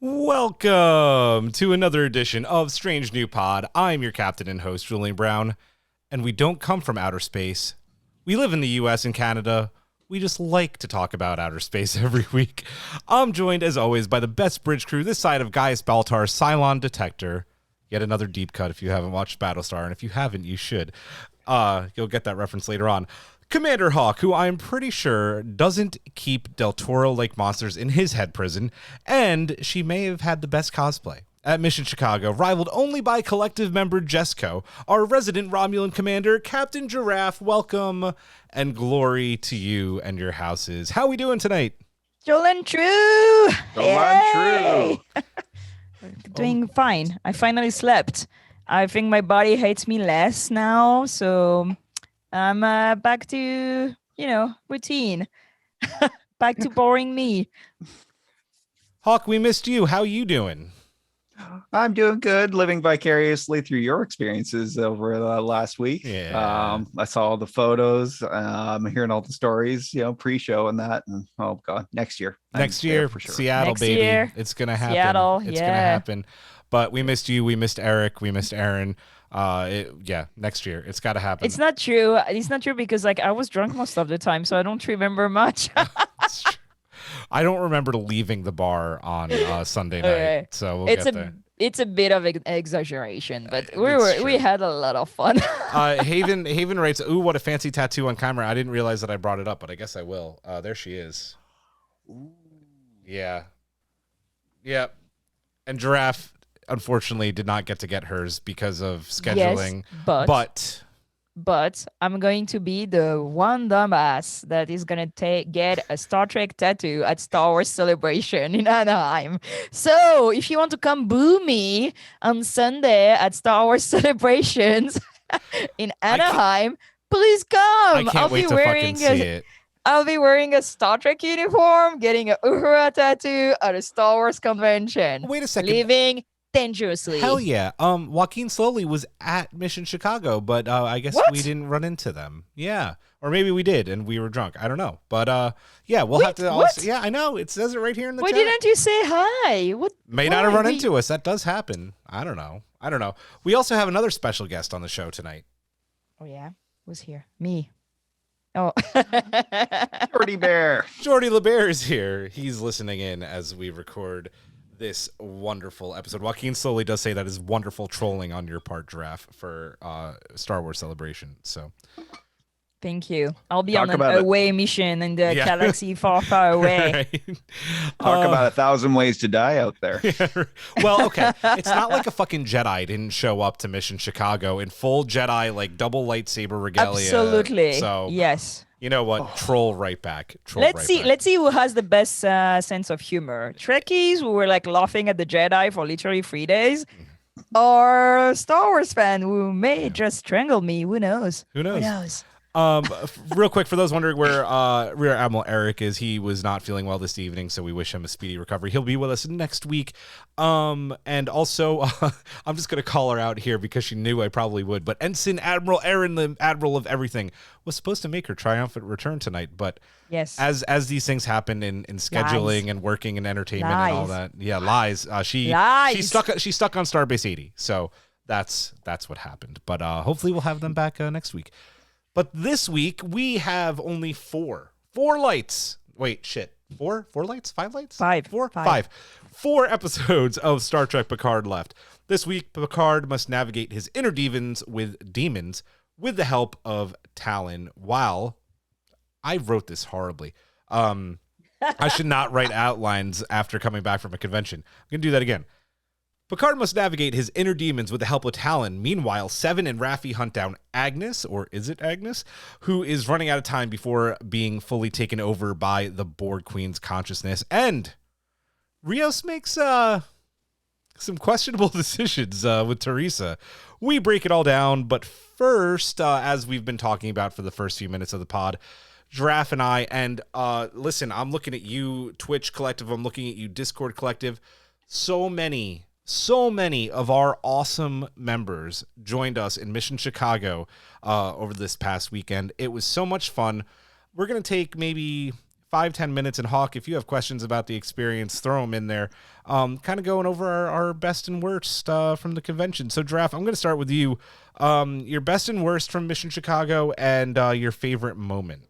Welcome to another edition of Strange New Pod. I'm your captain and host, Julian Brown, and we don't come from outer space. We live in the U.S. and Canada. We just like to talk about outer space every week. I'm joined, as always, by the best bridge crew this side of Gaius Baltar's Cylon Detector. Yet another deep cut if you haven't watched Battlestar, and if you haven't, you should. You'll get that reference later on. Commander Hawk, who I'm pretty sure doesn't keep Del Toro-like monsters in his head prison, and she may have had the best cosplay. At Mission Chicago, rivaled only by collective member Jesco, our resident Romulan commander, Captain Giraffe. Welcome and glory to you and your houses. How are we doing tonight? Stolen true. True. Doing fine. I finally slept. I think my body hates me less now, so I'm back to, routine. Back to boring me. Hawk, we missed you. How you doing? I'm doing good, living vicariously through your experiences over the last week. Yeah. I saw all the photos, hearing all the stories, pre-show and that. And oh god, next year. Next year, for sure. Seattle, Next baby. year. It's gonna happen. Seattle, it's gonna happen. But we missed you. We missed Eric. We missed Aaron. Next year. It's got to happen. It's not true. It's not true because I was drunk most of the time, so I don't remember much. It's true. I don't remember leaving the bar on Sunday night, Okay. so we'll get there. It's a bit of exaggeration, but It's we true. had a lot of fun. Haven writes, "Ooh, what a fancy tattoo on camera! I didn't realize that I brought it up, but I guess I will." There she is. Ooh. Yeah. And Giraffe, unfortunately, did not get to get hers because of scheduling. Yes, but I'm going to be the one dumbass that is going to get a Star Trek tattoo at Star Wars Celebration in Anaheim. So if you want to come boo me on Sunday at Star Wars Celebrations in Anaheim, please come. I can't wait to fucking see it. I'll be wearing a Star Trek uniform, getting a Uhura tattoo at a Star Wars convention. Wait a second. Living dangerously. Hell yeah. Joaquin Slowly was at Mission Chicago, but I guess What? we didn't run into them. Yeah. Or maybe we did and we were drunk. I don't know. But yeah, we'll have to Wait, also, what? yeah, I know. It says it right here in the Why chat. didn't you say hi? What? May not have why? run into us. That does happen. I don't know. We also have another special guest on the show tonight. Oh yeah, who's here? Me. Oh. Dirty Bear. Jordy LeBear is here. He's listening in as we record this wonderful episode. Joaquin Slowly does say that is wonderful trolling on your part, Giraffe, for Star Wars Celebration. So Thank you. I'll be Talk on an about it. away mission in the Yeah. galaxy far, far away. Right. Talk about 1,000 ways to die out there. Well, okay. It's not like a fucking Jedi didn't show up to Mission Chicago in full Jedi, like double lightsaber regalia. Absolutely. So, Yes. you know what? Troll right back. Let's see who has the best sense of humor. Trekkies who were like laughing at the Jedi for literally 3 days, or Star Wars fan who may just strangle me. Who knows? Who knows? Who knows? Real quick, for those wondering where Rear Admiral Eric is, he was not feeling well this evening, so we wish him a speedy recovery. He'll be with us next week. And also, I'm just going to call her out here because she knew I probably would, but Ensign Admiral Erin, the Admiral of everything, was supposed to make her triumphant return tonight, but Yes. as these things happen in scheduling and working and entertainment and all Lies. that, yeah, lies. She's Lies. stuck on Starbase 80, so that's what happened. But hopefully we'll have them back next week. But this week, we have only four lights. Wait, shit. Four lights? 5 lights? Five. Five. 4 episodes of Star Trek Picard left. This week, Picard must navigate his inner demons with the help of Talon. While I wrote this horribly. I should not write outlines after coming back from a convention. I'm going to do that again. Picard must navigate his inner demons with the help of Talon. Meanwhile, Seven and Raffi hunt down Agnes, or is it Agnes, who is running out of time before being fully taken over by the Borg Queen's consciousness. And Rios makes some questionable decisions with Teresa. We break it all down, but first, as we've been talking about for the first few minutes of the pod, Giraffe and I, and listen, I'm looking at you, Twitch Collective, I'm looking at you, Discord Collective, so many of our awesome members joined us in Mission Chicago over this past weekend. It was so much fun. We're going to take maybe 5-10 minutes. And Hawk, if you have questions about the experience, throw them in there. Kind of going over our best and worst from the convention. So, Giraffe, I'm going to start with you. Your best and worst from Mission Chicago and your favorite moment.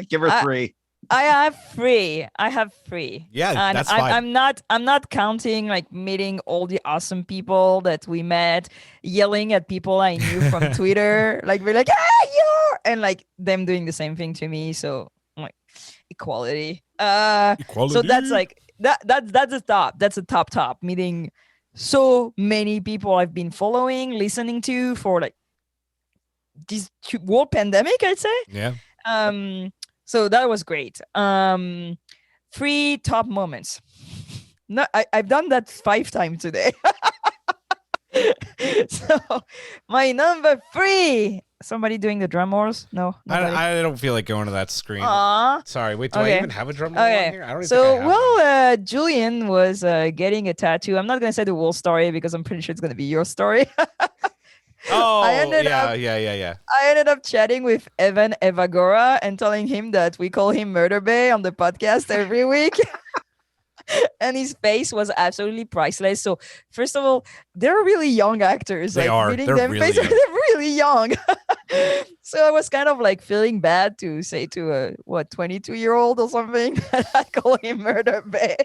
Give her 3. I have 3. Yeah, and that's fine. I'm not counting like meeting all the awesome people that we met, yelling at people I knew from Twitter, like we're like, you're, and like them doing the same thing to me. So like equality. So that's like that's the top. That's the top. Meeting so many people I've been following, listening to for like this world pandemic, I'd say. Yeah. So that was great. 3 top moments. No, I've done that 5 times today. So my number 3. Somebody doing the drum rolls? No. I don't feel like going to that screen. Aww. Sorry. Wait, do I even have a drum roll on here? I don't even so, think I have Julian was getting a tattoo. I'm not going to say the whole story because I'm pretty sure it's going to be your story. Oh, I ended up chatting with Evan Evagora and telling him that we call him Murder Bay on the podcast every week. And his face was absolutely priceless. So first of all, they're really young actors. They are. They're really young. They're really young. So I was kind of like feeling bad to say to a 22-year-old or something that I call him Murder Bay.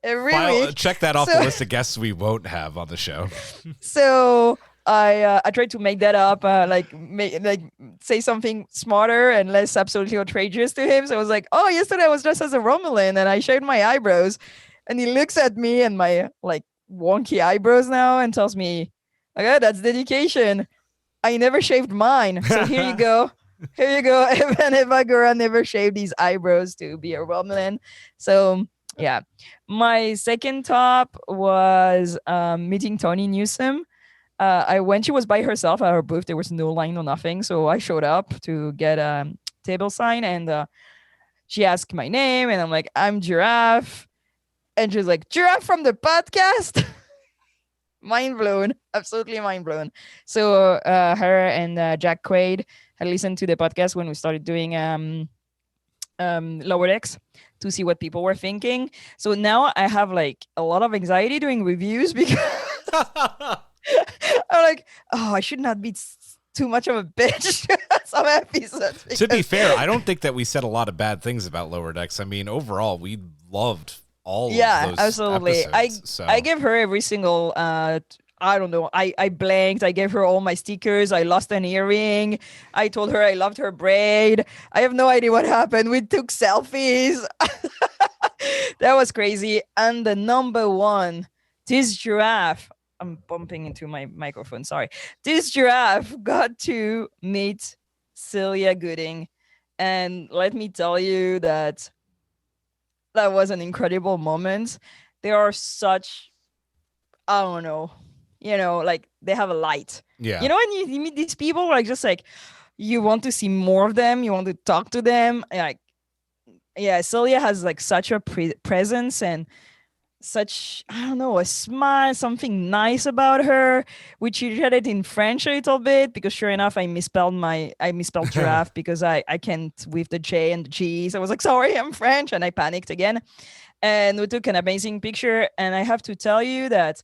Every week. Check that off the list of guests we won't have on the show. So I tried to make that up, say something smarter and less absolutely outrageous to him. So I was like, "Oh, yesterday I was dressed as a Romulan and I shaved my eyebrows," and he looks at me and my like wonky eyebrows now and tells me, "Okay, that's dedication. I never shaved mine, so here you go." Here you go. Evan Evagora never shaved his eyebrows to be a Romulan. So yeah, my second top was meeting Tony Newsom. I went. She was by herself at her booth. There was no line or nothing. So I showed up to get a table sign, and she asked my name, and I'm like, "I'm Giraffe," and she's like, "Giraffe from the podcast." Mind blown, absolutely mind blown. So her and Jack Quaid had listened to the podcast when we started doing Lower Decks to see what people were thinking. So now I have like a lot of anxiety doing reviews because I'm like, oh, I should not be too much of a bitch. Some episodes. To be fair, I don't think that we said a lot of bad things about Lower Decks. I mean, overall, we loved all of those absolutely. episodes, I gave her every single I don't know. I blanked. I gave her all my stickers. I lost an earring. I told her I loved her braid. I have no idea what happened. We took selfies. That was crazy. And the number 1, this Giraffe. I'm bumping into my microphone. Sorry. This Giraffe got to meet Celia Gooding. And let me tell you that was an incredible moment. They are such, I don't know, like they have a light. Yeah. When you meet these people, like just like you want to see more of them, you want to talk to them. Like, yeah, Celia has like such a presence and such, I don't know, a smile, something nice about her. We treated it in French a little bit because sure enough, I misspelled giraffe because I can't with the J and the G. So I was like, sorry, I'm French. And I panicked again. And we took an amazing picture. And I have to tell you that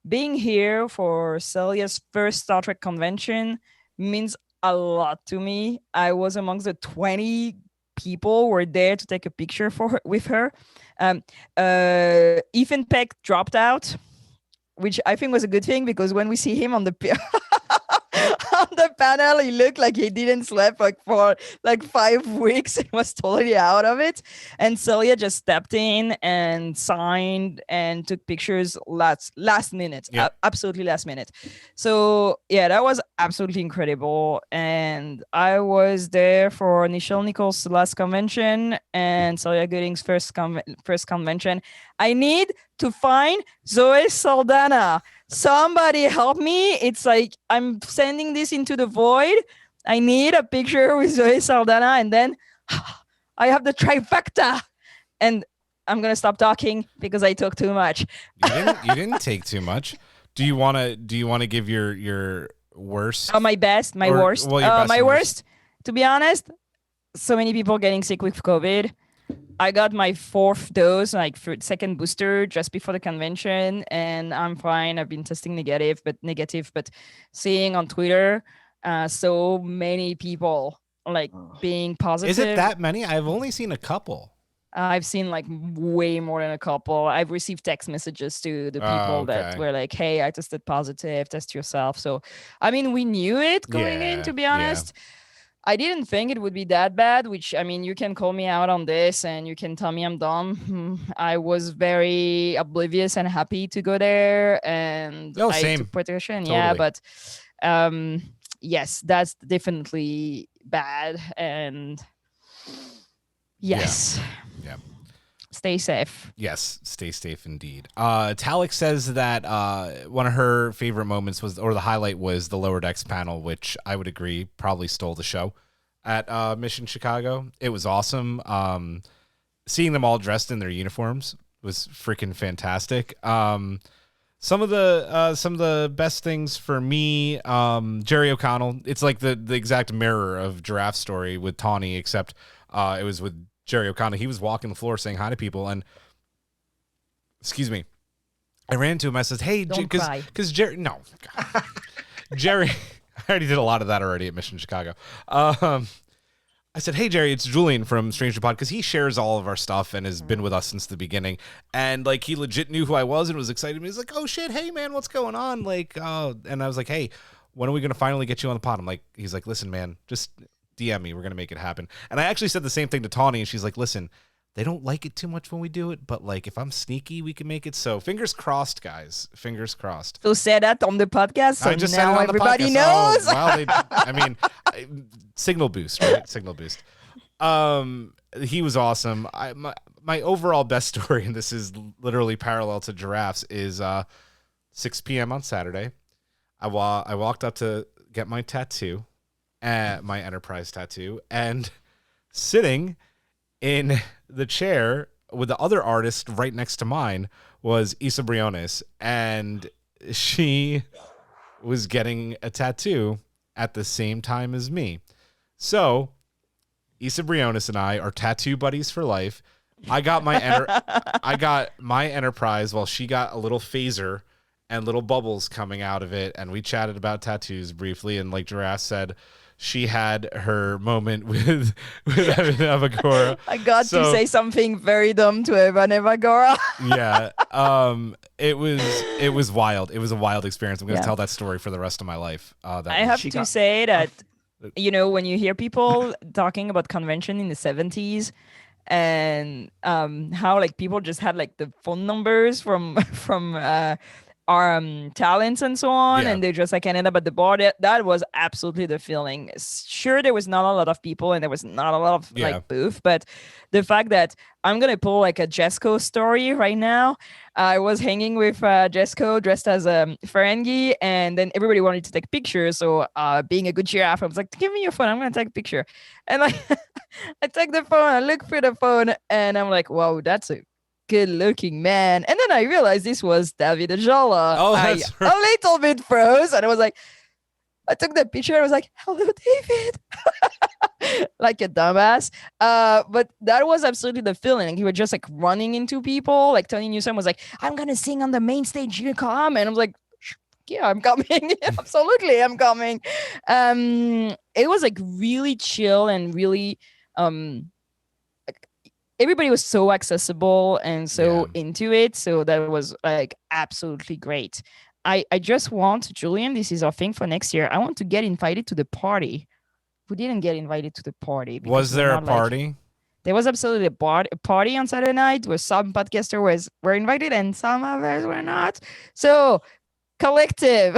being here for Celia's first Star Trek convention means a lot to me. I was amongst the 20 people who were there to take a picture with her. Ethan Peck dropped out, which I think was a good thing because when we see him on the on the panel, he looked like he didn't sleep for 5 weeks. He was totally out of it. And Celia just stepped in and signed and took pictures last minute. Yep. Absolutely last minute. So yeah, that was absolutely incredible. And I was there for Nichelle Nichols' last convention and Celia Gooding's first convention. I need to find Zoe Saldana. Somebody help me. It's like I'm sending this into the void. I need a picture with Zoe Saldana, and then I have the trifecta. And I'm gonna stop talking because I talk too much. You didn't take too much. Do you wanna give your worst? Oh, my best, my Or- worst. well, your best My and worst, to be honest, so many people getting sick with COVID. I got my 4th dose, like second booster, just before the convention, and I'm fine. I've been testing negative, but seeing on Twitter, so many people like being positive. Is it that many? I've only seen a couple. I've seen like way more than a couple. I've received text messages to the people that were like, "Hey, I tested positive. Test yourself." So, I mean, we knew it going in. To be honest. I didn't think it would be that bad, which, I mean, you can call me out on this and you can tell me I'm dumb. I was very oblivious and happy to go there, and I took protection. Totally. Yeah, but yes, that's definitely bad. And yes. Yeah. Stay safe. Yes, stay safe indeed. Talik says that one of her favorite moments was, or the highlight was, the Lower Decks panel, which I would agree probably stole the show at Mission Chicago. It was awesome. Seeing them all dressed in their uniforms was freaking fantastic. Some of the best things for me, Jerry O'Connell. It's like the exact mirror of Girafe's story with Tawny, except it was with Jerry O'Connell. He was walking the floor saying hi to people, and excuse me, I ran to him. I said, "Hey, because Jerry, no, God. Jerry, I already did a lot of that already at Mission Chicago." I said, "Hey, Jerry, it's Julian from Stranger Pod," because he shares all of our stuff and has been with us since the beginning. And like, he legit knew who I was and was excited. He's like, "Oh shit, hey man, what's going on?" Like, and I was like, "Hey, when are we gonna finally get you on the pod?" He's like, "Listen, man, just DM me. We're going to make it happen." And I actually said the same thing to Tawny, and she's like, "Listen, they don't like it too much when we do it, but like if I'm sneaky, we can make it." So fingers crossed, guys. Fingers crossed. So say that on the podcast, so now everybody knows. Oh, well, signal boost, right? Signal boost. He was awesome. My overall best story, and this is literally parallel to Giraffe's, is 6 p.m. on Saturday. I walked up to get my tattoo. My Enterprise tattoo, and sitting in the chair with the other artist right next to mine was Isa Briones, and she was getting a tattoo at the same time as me. So Isa Briones and I are tattoo buddies for life. I got my Enterprise while she got a little phaser and little bubbles coming out of it, and we chatted about tattoos briefly, and like Giraffe said, she had her moment with Evan Evagora. I got to say something very dumb to Evan Evagora. Yeah. It was wild. It was a wild experience. I'm going to tell that story for the rest of my life. I have to say that, when you hear people talking about convention in the 70s and how like people just had like the phone numbers from our talents and so on, and they just like ended up at the bar. That was absolutely the feeling. Sure, there was not a lot of people and there was not a lot of like booth, but the fact that I'm gonna pull like a Jesco story right now. I was hanging with Jesco dressed as a Ferengi, and then everybody wanted to take pictures. So being a good giraffe, I was like, "Give me your phone. I'm gonna take a picture." And like, I take the phone, I look through the phone, and I'm like, "Wow, that's a good-looking man." And then I realized this was David Ajala. Oh, that's right. A little bit froze, and I was like, I took the picture. I was like, "Hello, David," like a dumbass. But that was absolutely the feeling. He was just like running into people, like telling you someone was like, "I'm gonna sing on the main stage. You come," and I was like, "Yeah, I'm coming. Absolutely, I'm coming." It was like really chill and really everybody was so accessible and so into it. So that was like absolutely great. I just want, Julian, this is our thing for next year. I want to get invited to the party. We didn't get invited to the party. Was there a party? There was absolutely a party on Saturday night where some podcasters were invited and some others were not. So collective,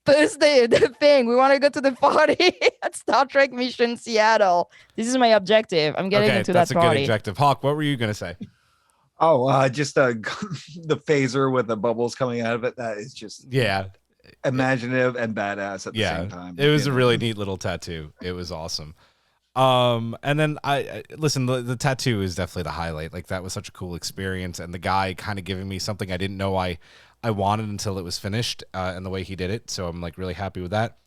post the thing. We want to go to the party at Star Trek Mission Seattle. This is my objective. I'm getting into that party. That's a good objective. Hawk, what were you going to say? Oh, just the phaser with the bubbles coming out of it. That is just imaginative and badass at the same time. It was a really neat little tattoo. It was awesome. And then I listen, the tattoo is definitely the highlight. Like, that was such a cool experience, and the guy kind of giving me something I didn't know I I wanted until it was finished and the way he did it. So I'm like really happy with that.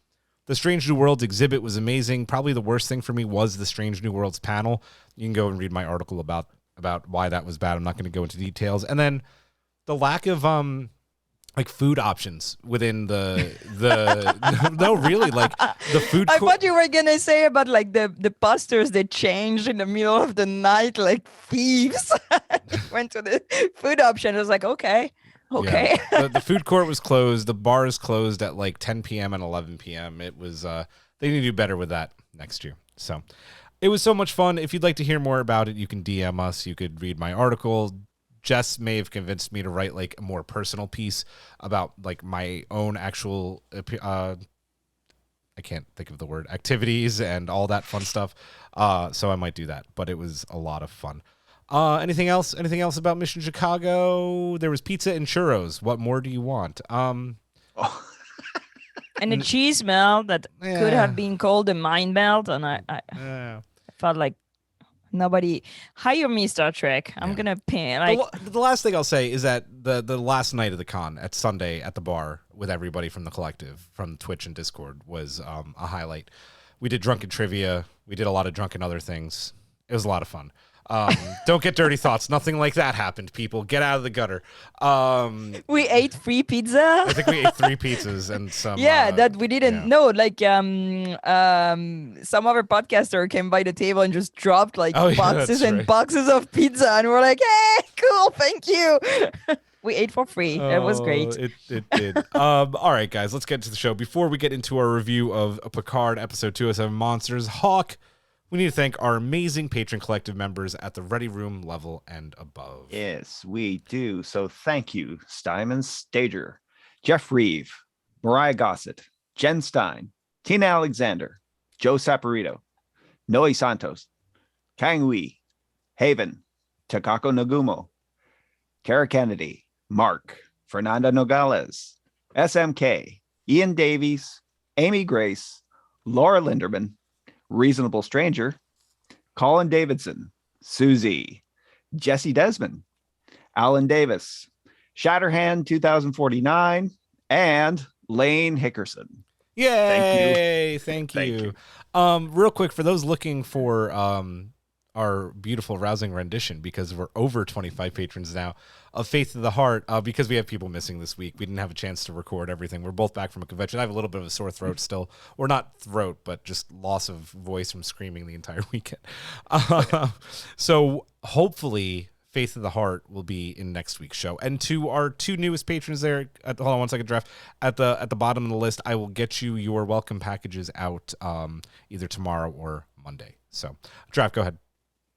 The Strange New Worlds exhibit was amazing. Probably the worst thing for me was the Strange New Worlds panel. You can go and read my article about why that was bad. I'm not going to go into details. And then the lack of like food options within the no, really, like the food. I thought you were gonna say about like the posters they changed in the middle of the night, like thieves. Went to the food option. I was like, okay. Yeah. The food court was closed. The bar is closed at like 10 p.m. and 11 p.m. It was they need to do better with that next year. So it was so much fun. If you'd like to hear more about it, you can DM us. You could read my article. Jess may have convinced me to write like a more personal piece about like my own actual I can't think of the word, activities and all that fun stuff. So I might do that, but it was a lot of fun. Anything else about Mission Chicago? There was pizza and churros. What more do you want? And a cheese melt that could have been called a mind melt, and I felt like nobody hire me, Star Trek. I'm gonna pay. Like the last thing I'll say is that the last night of the con at Sunday at the bar with everybody from the collective, from Twitch and Discord, was a highlight. We did drunken trivia. We did a lot of drunken other things. It was a lot of fun. Don't get dirty thoughts. Nothing like that happened, people. Get out of the gutter. We ate free pizza. I think we ate 3 pizzas and some. That we didn't know. Like some other podcaster came by the table and just dropped like boxes and boxes of pizza, and we're like, "Hey, cool, thank you." We ate for free. It was great. It did. All right, guys, let's get to the show. Before we get into our review of Picard episode 207, Monsters Hawk, we need to thank our amazing patron collective members at the Ready Room level and above. Yes, we do. So thank you, Steinman Stager, Jeff Reeve, Mariah Gossett, Jen Stein, Tina Alexander, Joe Saporito, Noe Santos, Kang Wee, Haven, Takako Nagumo, Kara Kennedy, Mark, Fernanda Nogales, SMK, Ian Davies, Amy Grace, Laura Linderman, Reasonable Stranger, Colin Davidson, Susie, Jesse Desmond, Alan Davis, Shatterhand 2049, and Lane Hickerson. Yay! Thank you. Real quick, for those looking for our beautiful, rousing rendition, because we're over 25 patrons now, of Faith of the Heart, because we have people missing this week. We didn't have a chance to record everything. We're both back from a convention. I have a little bit of a sore throat still, or not throat, but just loss of voice from screaming the entire weekend. So hopefully Faith of the Heart will be in next week's show. And to our 2 newest patrons there, hold on one second, Draft, at the bottom of the list, I will get you your welcome packages out either tomorrow or Monday. So, Draft, go ahead.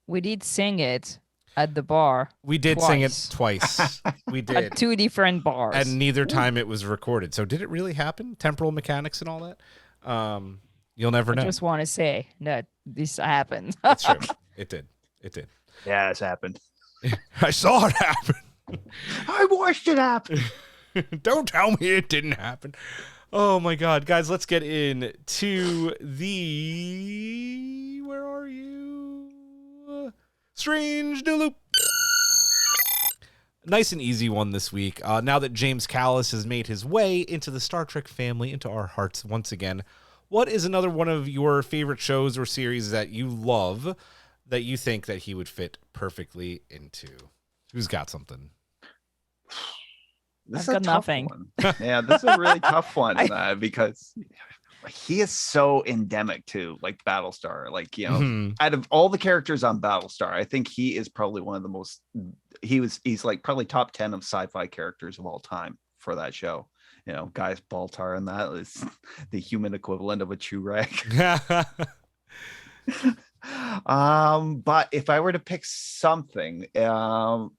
We did sing it at the bar. We did sing it twice. We did. At 2 different bars. And neither time it was recorded. So did it really happen? Temporal mechanics and all that? You'll never know. I just want to say that this happened. That's true. It did. Yeah, it's happened. I saw it happen. I watched it happen. Don't tell me it didn't happen. Oh my God. Guys, let's get into the... Where are you? Strange New Loop. Nice and easy one this week. Now that James Callis has made his way into the Star Trek family, into our hearts once again, what is another one of your favorite shows or series that you love that you think that he would fit perfectly into? Who's got something? This I've got nothing. One. Yeah, this is a really tough one because he is so endemic to like Battlestar. Like, you know, out of all the characters on Battlestar, I think he is probably one of the most. He's like probably top 10 of sci-fi characters of all time for that show. You know, Gaius Baltar, and that is the human equivalent of a Churag. But if I were to pick something, a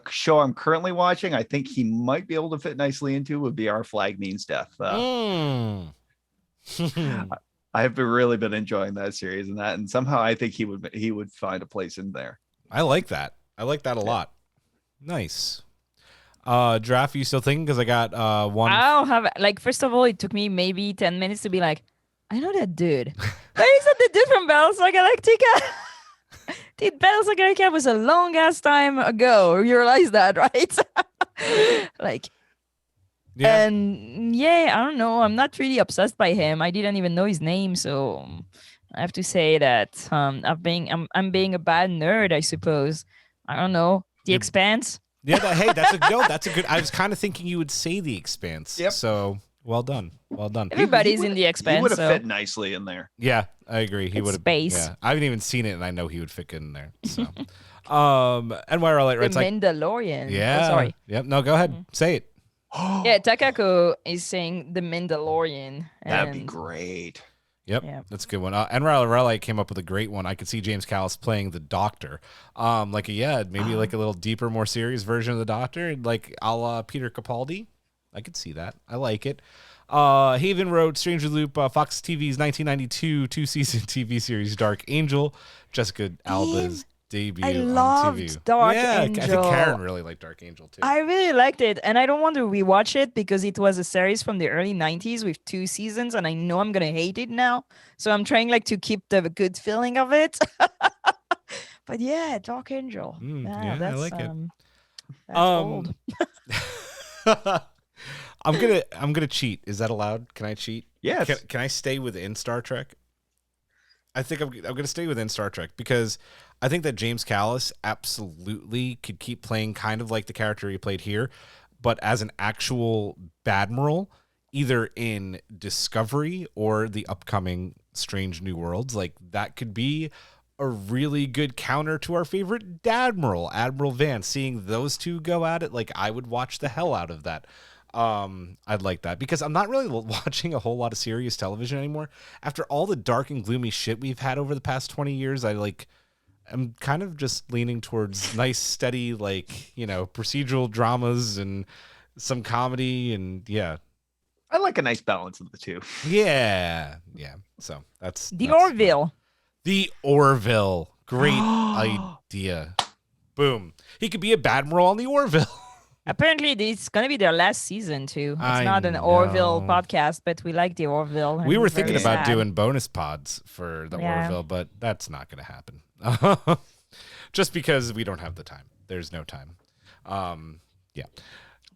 show I'm currently watching, I think he might be able to fit nicely into would be Our Flag Means Death. I have really been enjoying that series and somehow I think he would find a place in there. I like that. I like that a lot. Nice. Draft, you still thinking? Because I got one. I don't have, like, first of all, it took me maybe 10 minutes to be like, I know that dude. That is not the dude from Battlestar Galactica. Dude, Battlestar Galactica was a long ass time ago. You realize that, right? Like, Yeah. and yeah, I don't know. I'm not really obsessed by him. I didn't even know his name, so I have to say that I'm being a bad nerd, I suppose. I don't know. The You're- Expanse. Yeah, that's a good. I was kind of thinking you would say The Expanse. Yep. So well done. Everybody's in The He Expanse. would have So fit nicely in there. Yeah, I agree. He It's would have. space. Yeah, I haven't even seen it, and I know he would fit in there. So, NYR Light the writes like, Mandalorian. yeah. Oh, sorry. Yep. No, go ahead. Say it. Yeah, Takako is saying the Mandalorian. That'd be and- great. Yep, Yeah. that's a good one. NYR came up with a great one. I could see James Callis playing the Doctor, maybe like a little deeper, more serious version of the Doctor, like a la Peter Capaldi. I could see that. I like it. Haven wrote Stranger Loop, Fox TV's 1992 two-season TV series Dark Angel, Jessica Alba's debut I on loved TV. Dark I think Angel. Karen really liked Dark Angel too. I really liked it, and I don't want to rewatch it because it was a series from the early 90s with 2 seasons, and I know I'm gonna hate it now. So I'm trying like to keep the good feeling of it. But yeah, Dark Angel. I That's like it. That's old. I'm gonna cheat. Is that allowed? Can I cheat? Yes. Can I stay within Star Trek? I think I'm gonna stay within Star Trek because I think that James Callis absolutely could keep playing kind of like the character he played here, but as an actual Badmiral, either in Discovery or the upcoming Strange New Worlds. Like that could be a really good counter to our favorite Dadmiral, Admiral Vance. Seeing those two go at it, like I would watch the hell out of that. I'd like that because I'm not really watching a whole lot of serious television anymore. After all the dark and gloomy shit we've had over the past 20 years, I'm kind of just leaning towards nice, steady, procedural dramas and some comedy and yeah. I like a nice balance of the two. Yeah. So that's The Orville. The Orville. Great idea. Boom. He could be a Badmiral on the Orville. Apparently, it's gonna be their last season too. It's I not an know. Orville podcast, but we like the Orville. We and were it's very thinking about sad. doing bonus pods for the Yeah. Orville, but that's not going to happen. Just because we don't have the time. There's no time. Yeah.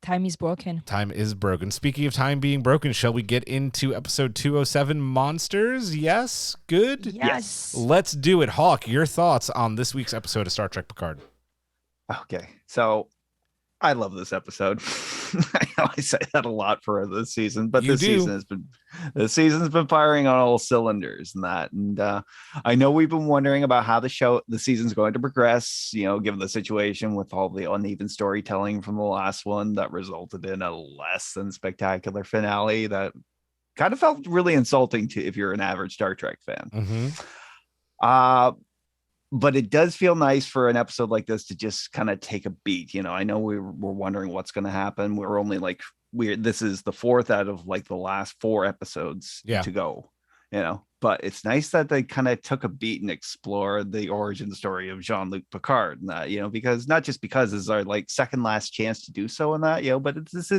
Time is broken. Time is broken. Speaking of time being broken, shall we get into episode 207, Monsters? Yes? Good? Yes. Let's do it. Hawk, your thoughts on this week's episode of Star Trek Picard? Okay. So I love this episode. I know I say that a lot for this season, but You this do. season's been firing on all cylinders and that. And I know we've been wondering about how the season's going to progress, given the situation with all the uneven storytelling from the last one that resulted in a less than spectacular finale that kind of felt really insulting to if you're an average Star Trek fan. Mm-hmm. But it does feel nice for an episode like this to just kind of take a beat. I know we're wondering what's going to happen. We're only this is the 4th out of the last 4 episodes to go, but it's nice that they kind of took a beat and explored the origin story of Jean-Luc Picard and that, because not just because this is our second last chance to do so in that, but this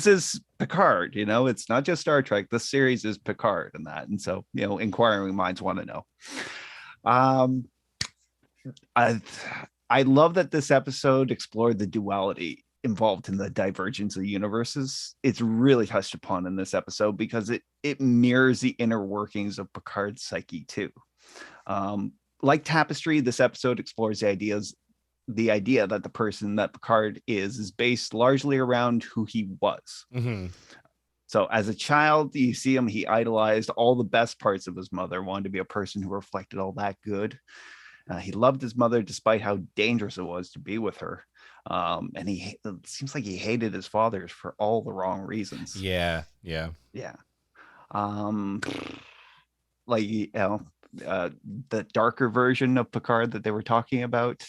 is Picard, it's not just Star Trek. This series is Picard and that. And so, inquiring minds want to know. I love that this episode explored the duality involved in the divergence of universes. It's really touched upon in this episode because it mirrors the inner workings of Picard's psyche too. Like Tapestry, this episode explores the idea that the person that Picard is based largely around who he was. Mm-hmm. So as a child, you see him, he idolized all the best parts of his mother, wanted to be a person who reflected all that good. He loved his mother despite how dangerous it was to be with her. And it seems like he hated his father for all the wrong reasons. Yeah. The darker version of Picard that they were talking about,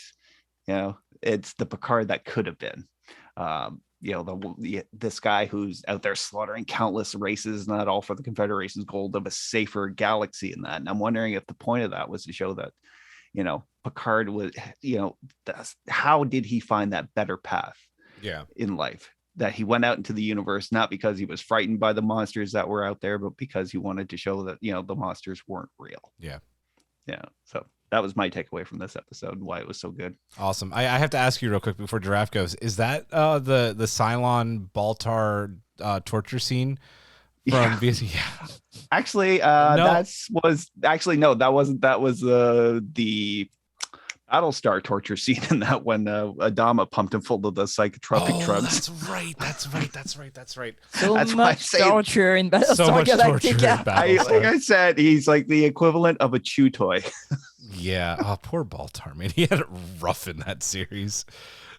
it's the Picard that could have been. This guy who's out there slaughtering countless races, not all for the Confederation's goal of a safer galaxy in that. And I'm wondering if the point of that was to show that, Picard was, how did he find that better path in life? That he went out into the universe, not because he was frightened by the monsters that were out there, but because he wanted to show that, the monsters weren't real. Yeah. So that was my takeaway from this episode and why it was so good. Awesome. I have to ask you real quick before Giraffe goes. Is that the Cylon Baltar torture scene from BC? Yeah. Actually, No. that was the Battlestar torture scene in that when Adama pumped him full of the psychotropic drugs. That's right. So That's why I much say- torture in Battlestar So much torture in Galactica. Battlestar. Like I said, he's like the equivalent of a chew toy. Yeah. Oh, poor Baltar, man. He had it rough in that series.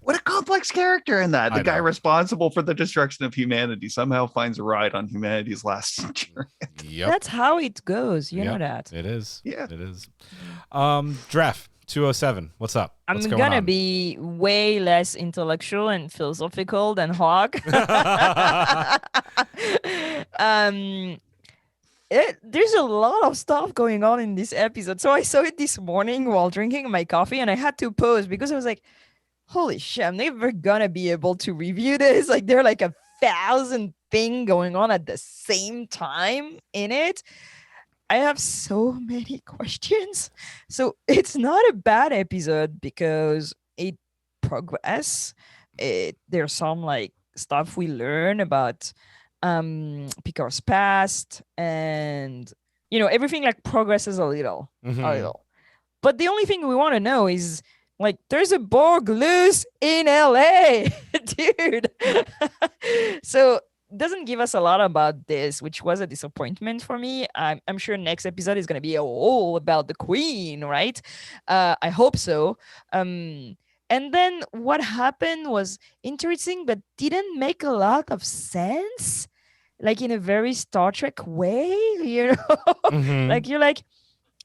What a complex character in that. I The guy know. responsible for the destruction of humanity somehow finds a ride on humanity's last journey. Yep. That's how it goes. You know Yep. that. It is. Yeah. It is. Giraffe 207. What's up? What's I'm going gonna on? be way less intellectual and philosophical than Hawk. There's a lot of stuff going on in this episode. So I saw it this morning while drinking my coffee, and I had to pause because I was like, holy shit, I'm never gonna be able to review this. Like, there are like 1,000 things going on at the same time in it. I have so many questions. So it's not a bad episode because it progress. There's some like stuff we learn about Picard's past, and everything like progresses a little. Mhm. But the only thing we want to know is like there's a Borg loose in LA, dude. So doesn't give us a lot about this, which was a disappointment for me. I'm sure next episode is going to be all about the Queen, right? I hope so. And then what happened was interesting, but didn't make a lot of sense, like in a very Star Trek way, Mhm. Like you're like,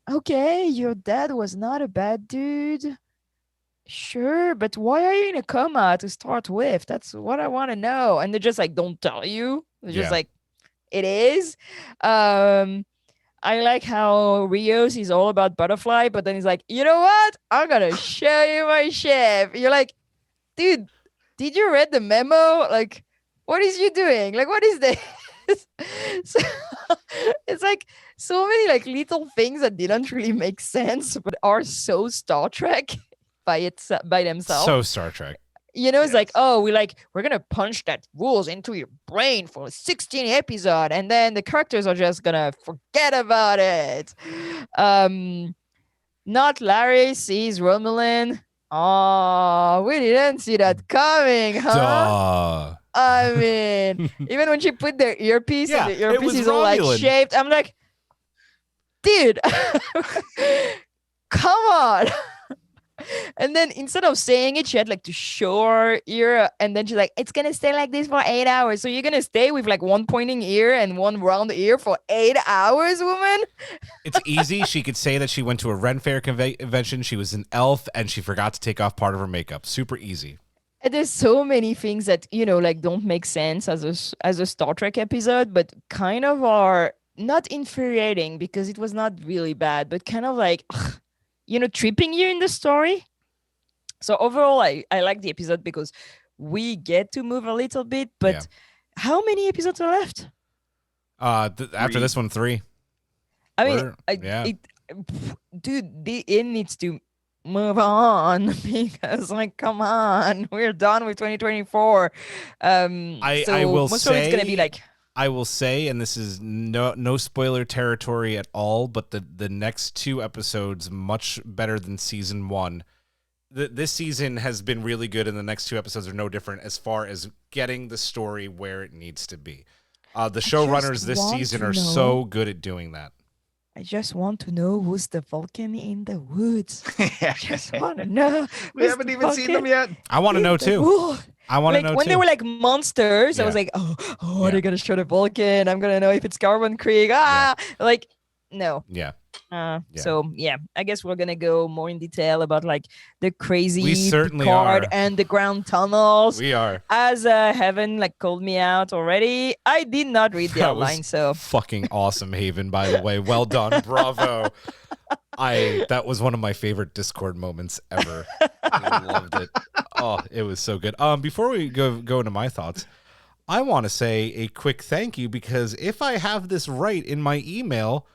okay, your dad was not a bad dude. Sure, but why are you in a coma to start with? That's what I want to know. And they're just like, don't tell you. They're just Yeah. like, it is. I like how Rios is all about butterfly, but then he's like, you know what? I'm gonna show you my ship. You're like, dude, did you read the memo? Like, what is you doing? Like, what is this? So, it's like so many like little things that didn't really make sense, but are so Star Trek by themselves. So Star Trek. It's like, Yes. oh, we're gonna punch that rules into your brain for 16 episode, and then the characters are just gonna forget about it. Not Larry sees Romulan. Oh, we didn't see that coming, huh? Duh. I mean, even when she put their earpiece Yeah, and the it earpiece was is all like Romulan. shaped, I'm like, dude, come on. And then instead of saying it, she had like to show her ear, and then she's like, it's gonna stay like this for 8 hours. So you're gonna stay with like one pointing ear and one round ear for 8 hours, woman? It's easy. She could say that she went to a Ren Fair convention. She was an elf and she forgot to take off part of her makeup. Super easy. And there's so many things that like don't make sense as a Star Trek episode, but kind of are not infuriating because it was not really bad, but kind of like tripping you in the story. So overall, I like the episode because we get to move a little bit, but Yeah. how many episodes are left? After 3. this one, 3. I mean, Yeah. dude, it needs to move on because like, come on, we're done with 2024. I will most of it's gonna be say- like, I will say, and this is no spoiler territory at all, but the next 2 episodes much better than season 1. This season has been really good, and the next 2 episodes are no different as far as getting the story where it needs to be. The showrunners this want season to are know- so good at doing that. I just want to know who's the Vulcan in the woods. I just want to know. We who's haven't the even seen them Vulcan yet. I want to in know the too. wood. I want to Like know when too. they were like monsters, I was Yeah. like, oh, Yeah. they're gonna show the Vulcan. I'm gonna know if it's Carbon Creek. Like no. Yeah. Yeah. So yeah, I guess we're gonna go more in detail about like the crazy We certainly Picard are. and the ground tunnels. We are. As Heaven like called me out already, I did not read the That was outline, so fucking awesome, Haven, by the way. Well done. Bravo. That was one of my favorite Discord moments ever. I loved it. Oh, it was so good. Before we go into my thoughts, I want to say a quick thank you because if I have this right in my email,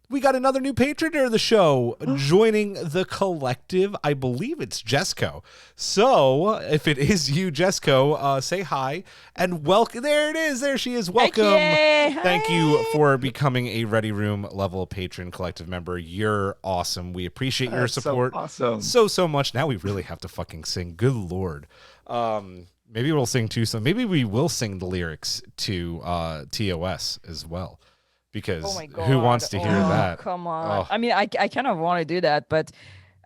we got another new patron of the show joining the collective. I believe it's Jesco. So if it is you, Jesco, say hi and welcome. There it is. There she is. Welcome. Thank you for becoming a Ready Room level patron collective member. You're awesome. We appreciate your support so much. Now we really have to fucking sing. Good Lord. Maybe we'll sing too. So maybe we will sing the lyrics to TOS as well. Because who wants to hear that? Come on. I mean, I kind of want to do that, but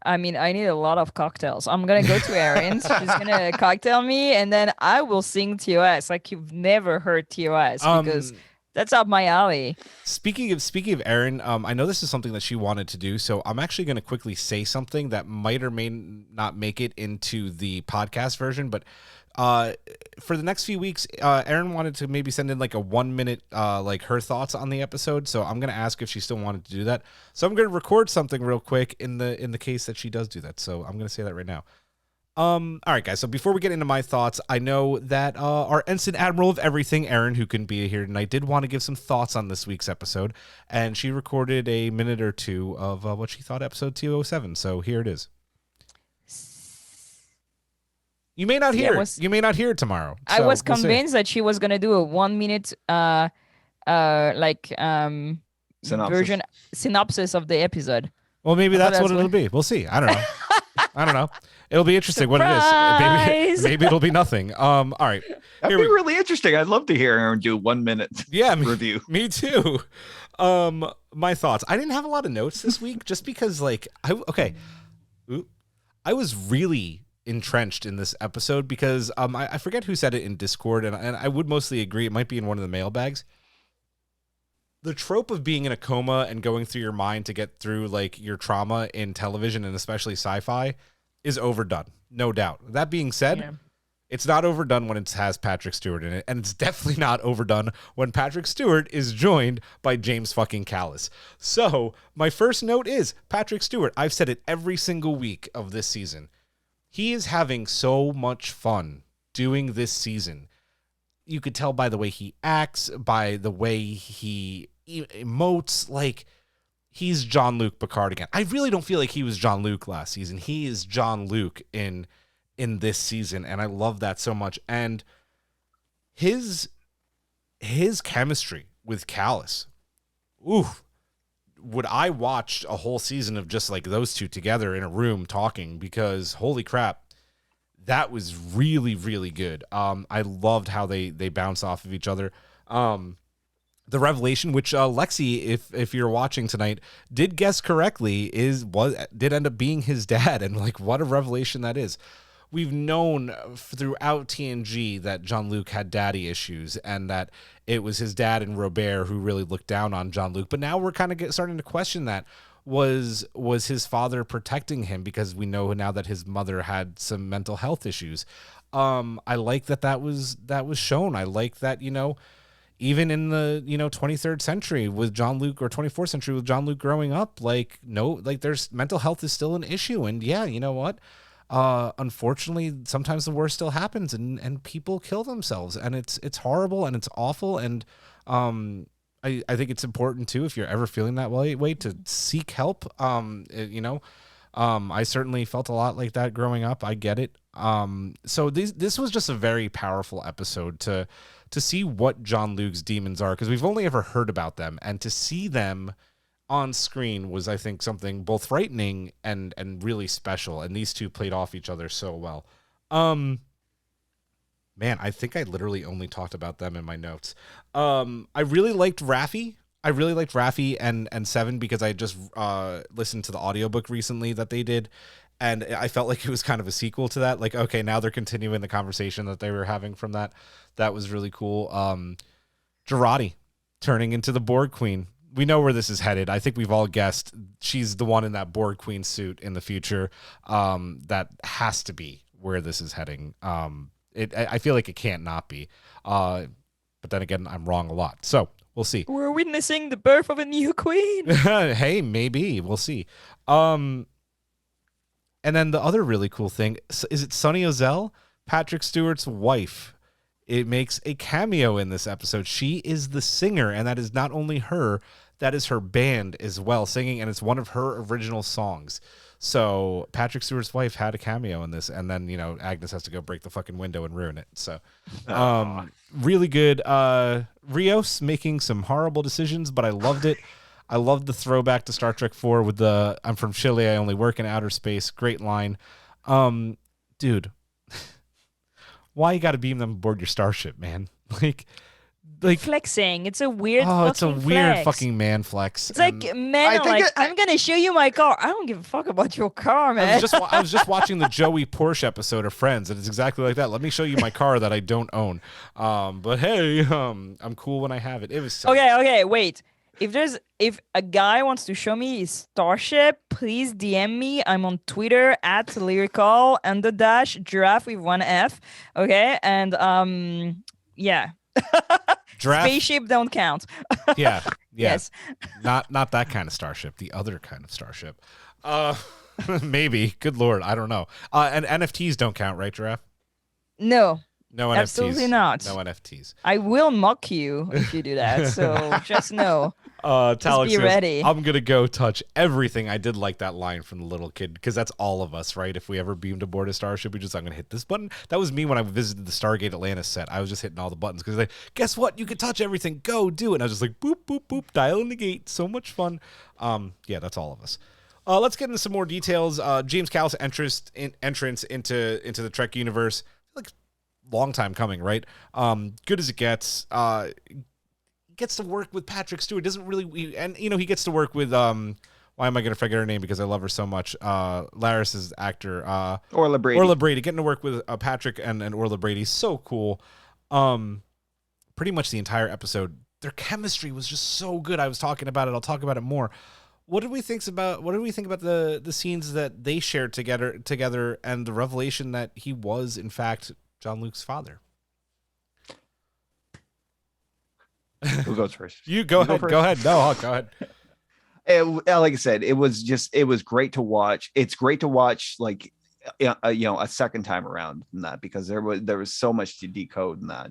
I mean, I need a lot of cocktails. I'm going to go to Erin's. She's going to cocktail me, and then I will sing TOS like you've never heard TOS because that's up my alley. Speaking of Erin, I know this is something that she wanted to do, so I'm actually going to quickly say something that might or may not make it into the podcast version, but for the next few weeks, Erin wanted to maybe send in like a 1 minute, like her thoughts on the episode. So I'm going to ask if she still wanted to do that. So I'm going to record something real quick in the case that she does do that. So I'm going to say that right now. All right, guys. So before we get into my thoughts, I know that our Ensign Admiral of Everything, Erin, who couldn't be here tonight, did want to give some thoughts on this week's episode, and she recorded a minute or two of what she thought episode 207. So here it is. You may not hear it. You may not hear it tomorrow. I was convinced that she was gonna do a 1 minute synopsis of the episode. Well, maybe that's what it'll be. We'll see. I don't know. I don't know. It'll be interesting. Surprise! What it is. Maybe it'll be nothing. All right. That'd be really interesting. I'd love to hear Aaron do 1 minute review. Me too. My thoughts. I didn't have a lot of notes this week just because I was really entrenched in this episode because I forget who said it in Discord, and I would mostly agree. It might be in one of the mailbags. The trope of being in a coma and going through your mind to get through like your trauma in television and especially sci-fi is overdone, no doubt. That being said, it's not overdone when it has Patrick Stewart in it, and it's definitely not overdone when Patrick Stewart is joined by James fucking Callis. So my first note is Patrick Stewart. I've said it every single week of this season. He is having so much fun doing this season. You could tell by the way he acts, by the way he emotes, like he's Jean-Luc Picard again. I really don't feel like he was Jean-Luc last season. He is Jean-Luc in this season, and I love that so much. And his chemistry with Callis, would I watch a whole season of just like those two together in a room talking, because holy crap, that was really, really good. I loved how they bounce off of each other. The revelation, which Lexi, if you're watching tonight, did guess correctly, did end up being his dad, and like what a revelation that is. We've known throughout TNG that Jean-Luc had daddy issues and that it was his dad and Robert who really looked down on Jean-Luc. But now we're kind of starting to question that. Was his father protecting him because we know now that his mother had some mental health issues? I like that was shown. I like that, even in the 23rd century with Jean-Luc, or 24th century with Jean-Luc growing up, there's mental health is still an issue. And yeah, you know what? Unfortunately, sometimes the worst still happens and people kill themselves, and it's horrible and it's awful. And I think it's important too, if you're ever feeling that way to seek help. I certainly felt a lot like that growing up. I get it. So this was just a very powerful episode to see what Jean-Luc's demons are, because we've only ever heard about them, and to see them on screen was, I think, something both frightening and really special. And these two played off each other so well. Man, I think I literally only talked about them in my notes. I really liked Raffi. And Seven, because I just listened to the audiobook recently that they did, and I felt like it was kind of a sequel to that. Like, okay, now they're continuing the conversation that they were having from that. That was really cool. Jurati turning into the Borg Queen. We know where this is headed. I think we've all guessed she's the one in that Borg Queen suit in the future. That has to be where this is heading. I feel like it can't not be. But then again, I'm wrong a lot. So we'll see. We're witnessing the birth of a new queen. Hey, maybe. We'll see. And then the other really cool thing, is it Sunny Ozell? Patrick Stewart's wife it makes a cameo in this episode. She is the singer, and that is not only her, that is her band as well singing, and it's one of her original songs. So Patrick Stewart's wife had a cameo in this, and then, Agnes has to go break the fucking window and ruin it. So really good. Rios making some horrible decisions, but I loved it. I loved the throwback to Star Trek 4 with the "I'm from Chile, I only work in outer space." Great line. Dude, why you got to beam them aboard your starship, man? Like flexing. It's a weird. It's a weird fucking man flex. It's like men are like, I'm gonna show you my car. I don't give a fuck about your car, man. I was just watching the Joey Porsche episode of Friends, and it's exactly like that. Let me show you my car that I don't own. But hey, I'm cool when I have it. It was so okay. Wait. If a guy wants to show me his starship, please DM me. I'm on Twitter at lyrical_giraffe with 1 F. Okay, and yeah. Spaceship don't count. Yeah. Yes. Not that kind of starship. The other kind of starship. Maybe. Good Lord, I don't know. And NFTs don't count, right, Giraffe? No. No NFTs. Absolutely not. No NFTs. I will mock you if you do that. So just know. Talix be ready. I'm going to go touch everything. I did like that line from the little kid, because that's all of us, right? If we ever beamed aboard a starship, I'm going to hit this button. That was me when I visited the Stargate Atlantis set. I was just hitting all the buttons because like, guess what? You can touch everything. Go do it. And I was just like, boop, boop, boop, dial in the gate. So much fun. Yeah, that's all of us. Let's get into some more details. James Callis' entrance into the Trek universe. Like, long time coming, right? Good as it gets. Gets to work with Patrick Stewart. Doesn't really, and he gets to work with why am I going to forget her name because I love her so much? Laris's actor, Orla Brady. Orla Brady. Getting to work with Patrick and Orla Brady, so cool. Pretty much the entire episode, their chemistry was just so good. I was talking about it. I'll talk about it more. What do we think about the scenes that they shared together, and the revelation that he was in fact Jean-Luc's father? Who goes first? You go ahead. Go ahead. No, I'll go ahead. Like I said, it was great to watch. It's great to watch, like, a second time around in that, because there was so much to decode in that.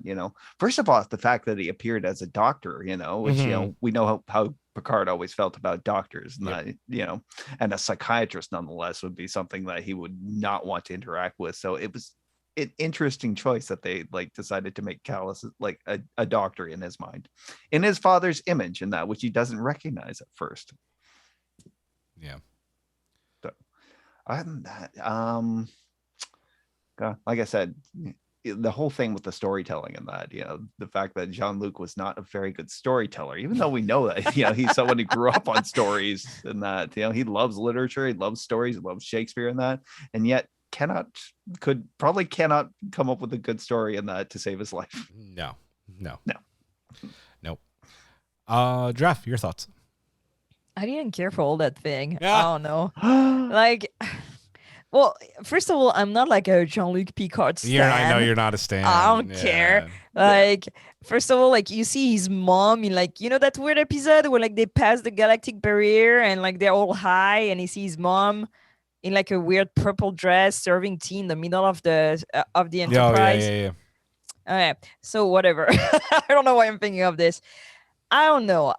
First of all, the fact that he appeared as a doctor, which we know how Picard always felt about doctors, and that and a psychiatrist nonetheless would be something that he would not want to interact with. So it was an interesting choice that they decided to make Callis like a doctor in his mind, in his father's image, in that which he doesn't recognize at first. Yeah. So other than that, like I said, the whole thing with the storytelling and that, the fact that Jean-Luc was not a very good storyteller, even though we know that, he's someone who grew up on stories, and that, he loves literature, he loves stories, he loves Shakespeare and that, and yet cannot come up with a good story in that to save his life. No. Giraffe, your thoughts? I didn't care for all that thing. Yeah. I don't know. Well, first of all, I'm not like a Jean-Luc Picard stan. I know you're not a stan. I don't care. First of all, you see his mom in that weird episode where they pass the galactic barrier and they're all high, and he sees his mom in a weird purple dress serving tea in the middle of the Enterprise. Yeah. Okay, so whatever. I don't know why I'm thinking of this. I don't know.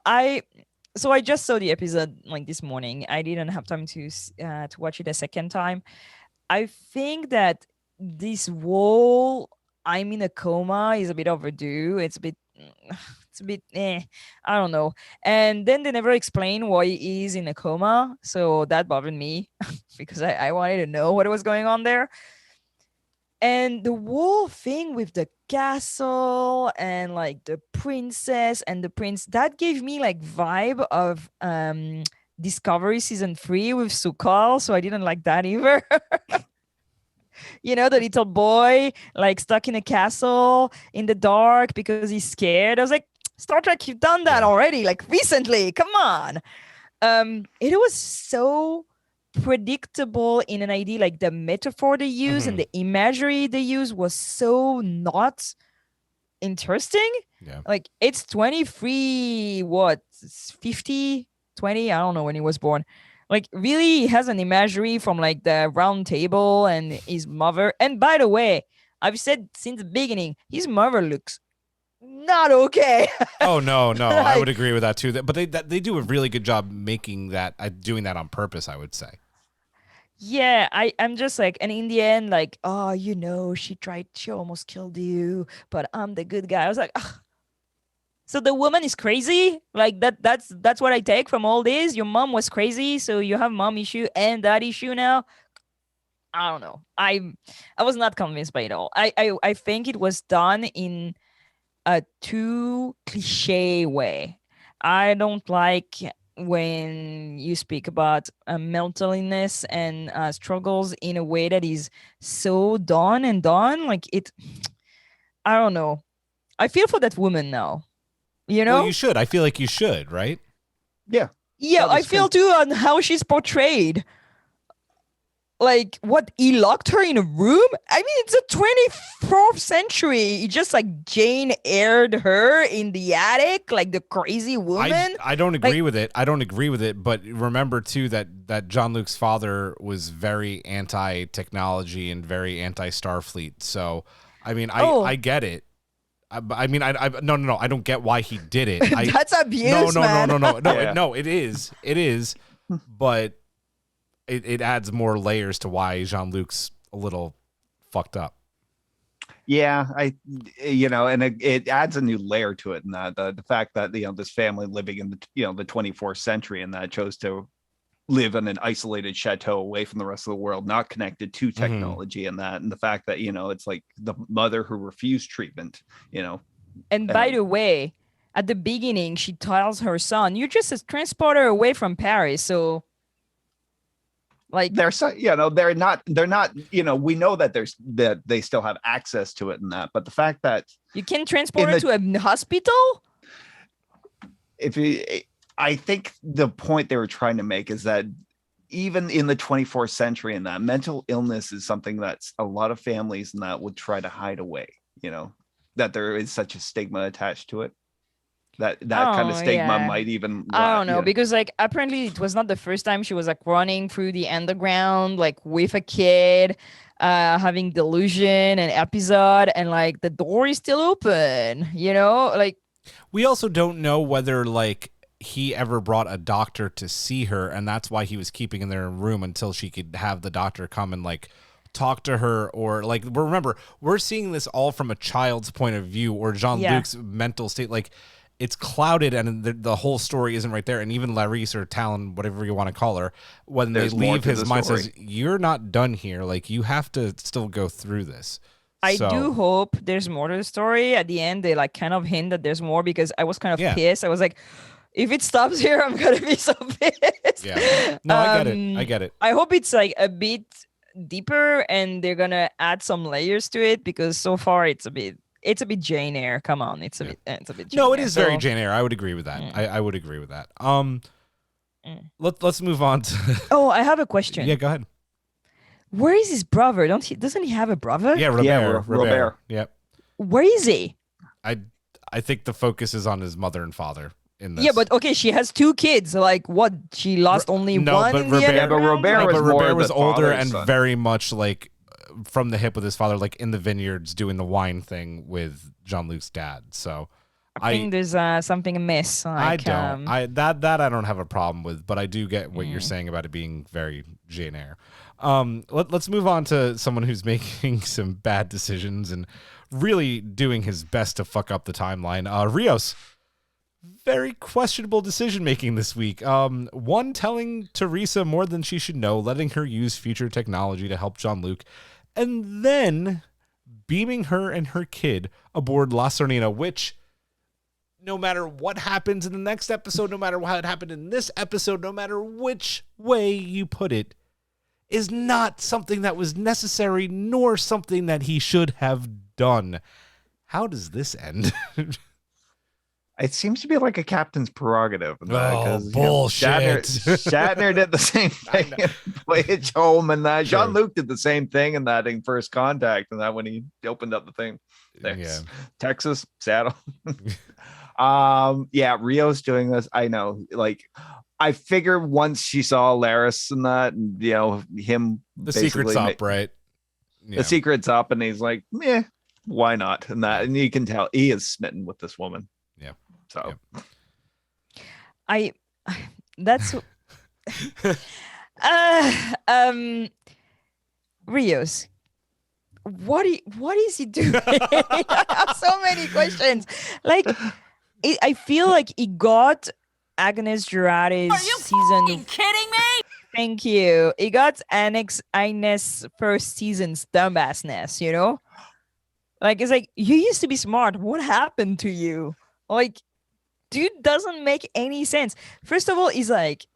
So I just saw the episode this morning. I didn't have time to watch it a second time. I think that this whole "I'm in a coma" is a bit overdue. It's a bit I don't know. And then they never explain why he is in a coma, so that bothered me because I wanted to know what was going on there. And the whole thing with the castle and the princess and the prince, that gave me vibe of Discovery season 3 with Sukal, so I didn't like that either. The little boy stuck in a castle in the dark because he's scared. I was like, Star Trek, you've done that already, recently. Come on. It was so predictable in an idea, the metaphor they use and the imagery they use was so not interesting. Yeah. It's 23, 50, 20? I don't know when he was born. Really, he has an imagery from the round table and his mother. And by the way, I've said since the beginning, his mother looks not okay. Oh no, I Like- would agree with that too. But they do a really good job making that, doing that on purpose, I would say. Yeah, I'm just like, and in the end, like, oh, she almost killed you, but I'm the good guy. I was like, ugh. So the woman is crazy? Like that's what I take from all this? Your mom was crazy, so you have mom issue and dad issue now? I don't know. I was not convinced by it all. I think it was done in a too cliche way. I don't like when you speak about mental illness and struggles in a way that is so done and done. Like it, I don't know. I feel for that woman now. You know? Well, you should. I feel like you should, right? Yeah. Yeah, That was I feel too on how she's portrayed. Like, what, he locked her in a room? I mean, it's the 24th century. He just like Jane Eyred her in the attic, like the crazy woman. I don't agree with it. I don't agree with it. But remember too that Jean-Luc's father was very anti-technology and very anti-Starfleet. So, I mean, I get it. I mean, no. I don't get why he did it. That's abuse, man. No. Yeah. No, it is. But it adds more layers to why Jean-Luc's a little fucked up. Yeah, and it adds a new layer to it, and that the fact that this family living in the the 24th century and that chose to live in an isolated chateau away from the rest of the world, not connected to technology, and the fact that it's like the mother who refused treatment. And by the way, at the beginning, she tells her son, "You just a transporter away from Paris." So, like, they're not we know that they still have access to it and that, but the fact that you can transport her to a hospital. I think the point they were trying to make is that even in the 24th century, and that mental illness is something that's a lot of families and that would try to hide away. That there is such a stigma attached to it. That kind of stigma might even. I don't know, because like apparently it was not the first time she was like running through the underground like with a kid, having delusion and episode, and like the door is still open. Like we also don't know whether like he ever brought a doctor to see her, and that's why he was keeping in their room until she could have the doctor come and like talk to her, or like remember we're seeing this all from a child's point of view, or Jean-Luc's mental state. Like it's clouded, and the whole story isn't right there. And even Larisse or Talon, whatever you want to call her, when they leave, his mind says, "You're not done here. Like you have to still go through this." I do hope there's more to the story. At the end, they like kind of hint that there's more, because I was kind of pissed. I was like, if it stops here, I'm gonna be so pissed. Yeah. No, I get it. I hope it's like a bit deeper, and they're gonna add some layers to it, because so far it's a bit Jane Eyre. Come on, it's a bit Jane No, it Eyre, is very Jane Eyre. I would agree with that. I would agree with that. Let's move on to. Oh, I have a question. Yeah, go ahead. Where is his brother? Doesn't he have a brother? Yeah, Robert. Yep. Where is he? I think the focus is on his mother and father in this. Yeah, but okay, she has 2 kids. Like, what? She lost only one in the end? Yeah, but Robert was older and son. very much like from the hip with his father, like in the vineyards doing the wine thing with Jean-Luc's dad. So I think there's something amiss. Like, I don't have a problem with, but I do get what you're saying about it being very Jane Eyre. Let's move on to someone who's making some bad decisions and really doing his best to fuck up the timeline. Rios, very questionable decision making this week. One, telling Teresa more than she should know, letting her use future technology to help Jean-Luc, and then beaming her and her kid aboard La Sernina, which, no matter what happens in the next episode, no matter how it happened in this episode, no matter which way you put it, is not something that was necessary, nor something that he should have done. How does this end? It seems to be like a captain's prerogative. Bullshit. Shatner did the same thing in Voyage Home, and Jean-Luc did the same thing in that in First Contact, and that when he opened up the thing. Texas, Seattle. Rios doing this. I know, like, I figured once she saw Laris and that, and him the secret's up, right? the secret's up, and he's like, "Meh, why not?" And you can tell he is smitten with this woman. Yeah. So, that's Rios. What is he doing? I have so many questions. Like, I feel like he got Agnes Jurati's season. Kidding me? Thank you. He got Agnes first season's dumbassness. You know, like it's like you used to be smart. What happened to you? Like, dude doesn't make any sense. First of all, he's like